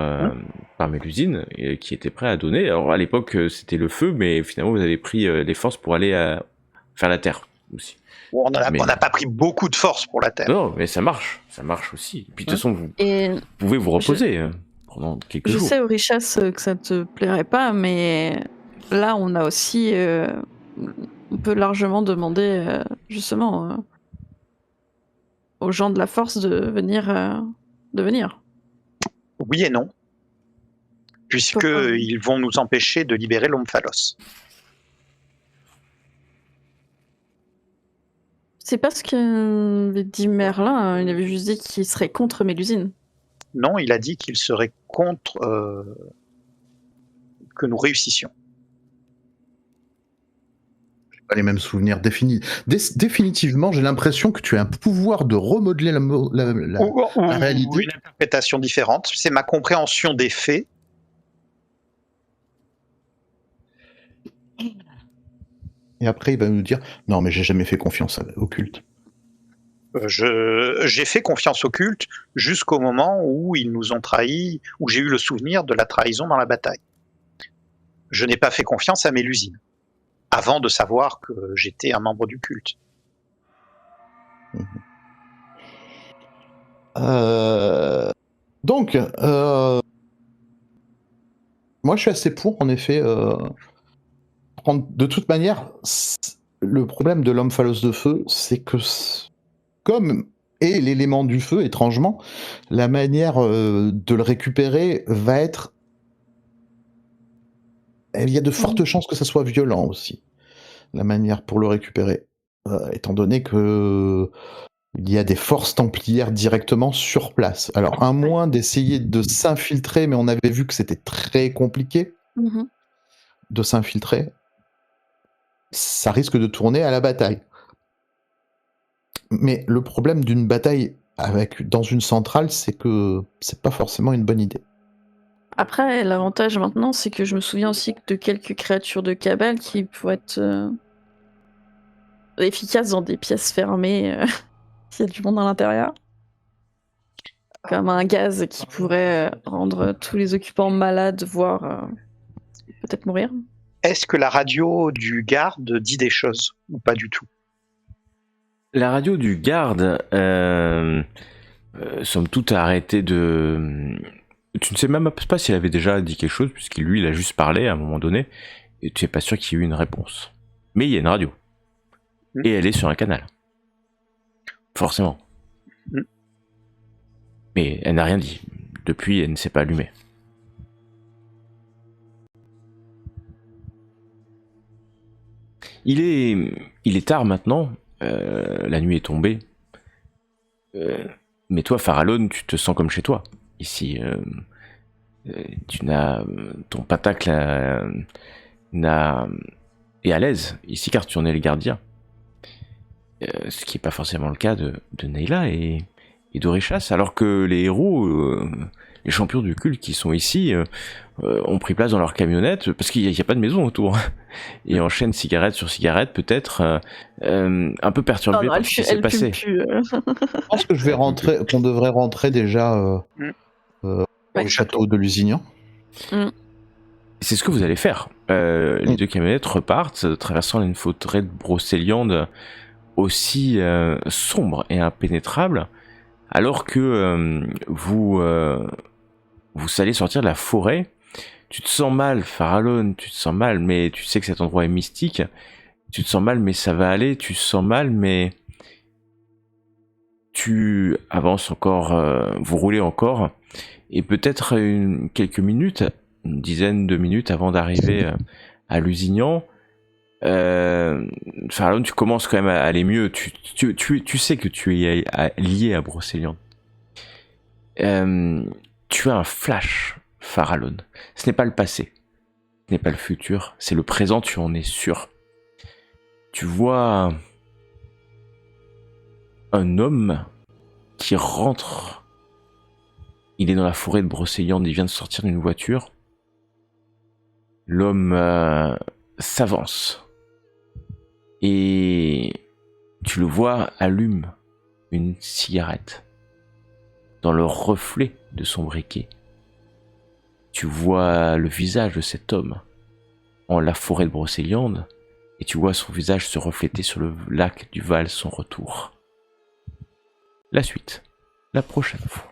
Mélusine, qui était prêt à donner. Alors à l'époque, c'était le feu, mais finalement vous avez pris les forces pour aller faire la terre. aussi. On n'a pas pris beaucoup de force pour la Terre. Non, mais ça marche aussi. Et puis de toute façon, vous pouvez vous reposer pendant quelques jours. Je sais, Aurichas, que ça te plairait pas, mais là, on a aussi... on peut largement demander, justement, aux gens de la Force de venir. Oui et non. Puisqu'ils vont nous empêcher de libérer l'Omphalos. C'est pas ce qu'avait dit Merlin, il avait juste dit qu'il serait contre Mélusine. Non, il a dit qu'il serait contre que nous réussissions. Pas les mêmes souvenirs définitivement, j'ai l'impression que tu as un pouvoir de remodeler la réalité. Ou une interprétation différente. C'est ma compréhension des faits. Et après, il va nous dire non, mais j'ai jamais fait confiance au culte. J'ai fait confiance au culte jusqu'au moment où ils nous ont trahis, où j'ai eu le souvenir de la trahison dans la bataille. Je n'ai pas fait confiance à Mélusine, avant de savoir que j'étais un membre du culte. Donc, moi je suis assez pour, en effet, de toute manière, le problème de l'homme phalos de feu, c'est que, comme est l'élément du feu, étrangement, la manière de le récupérer va être... Il y a de fortes chances que ça soit violent aussi, la manière pour le récupérer, étant donné que il y a des forces templières directement sur place. Alors, à moins d'essayer de s'infiltrer, mais on avait vu que c'était très compliqué de s'infiltrer, ça risque de tourner à la bataille. Mais le problème d'une bataille dans une centrale, c'est que c'est pas forcément une bonne idée. Après, l'avantage maintenant, c'est que je me souviens aussi de quelques créatures de cabale qui pourraient être efficaces dans des pièces fermées, s'il y a du monde à l'intérieur. Comme un gaz qui pourrait rendre tous les occupants malades, voire peut-être mourir. Est-ce que la radio du garde dit des choses ou pas du tout? La radio du garde, somme toute, a arrêté de... Tu ne sais même pas s'il avait déjà dit quelque chose, puisqu'il lui, il a juste parlé à un moment donné, et tu n'es pas sûr qu'il y ait eu une réponse. Mais il y a une radio. Et elle est sur un canal. Forcément. Mais elle n'a rien dit. Depuis, elle ne s'est pas allumée. Il est tard maintenant. La nuit est tombée. Mais toi, Farallone, tu te sens comme chez toi. Ici, tu n'as... Ton patacle est à l'aise ici, car tu en es le gardien. Ce qui n'est pas forcément le cas de Neyla et d'Orichas, alors que les héros, les champions du culte qui sont ici, ont pris place dans leur camionnette, parce qu'il n'y a pas de maison autour, et enchaînent cigarette sur cigarette, peut-être un peu perturbés par ce qui s'est passé. Je pense que qu'on devrait rentrer déjà au château de Lusignan. C'est ce que vous allez faire. Les deux camionnettes repartent, traversant une forêt de Brocéliande aussi sombre et impénétrable, alors que vous allez sortir de la forêt. Tu te sens mal, Farallone, tu te sens mal, mais tu sais que cet endroit est mystique. Tu te sens mal, mais ça va aller. Tu te sens mal, mais tu avances encore, vous roulez encore, et peut-être quelques minutes, une dizaine de minutes avant d'arriver à Lusignan, Farallone, tu commences quand même à aller mieux. Tu sais que tu es lié à Brocéliande. Tu as un flash, Farallone. Ce n'est pas le passé, ce n'est pas le futur, c'est le présent, tu en es sûr. Tu vois un homme qui rentre. Il est dans la forêt de Brocéliande, il vient de sortir d'une voiture. L'homme s'avance. Et tu le vois allume une cigarette dans le reflet de son briquet. Tu vois le visage de cet homme en la forêt de Brocéliande Et tu vois son visage se refléter sur le lac du Val son retour. La suite, la prochaine fois.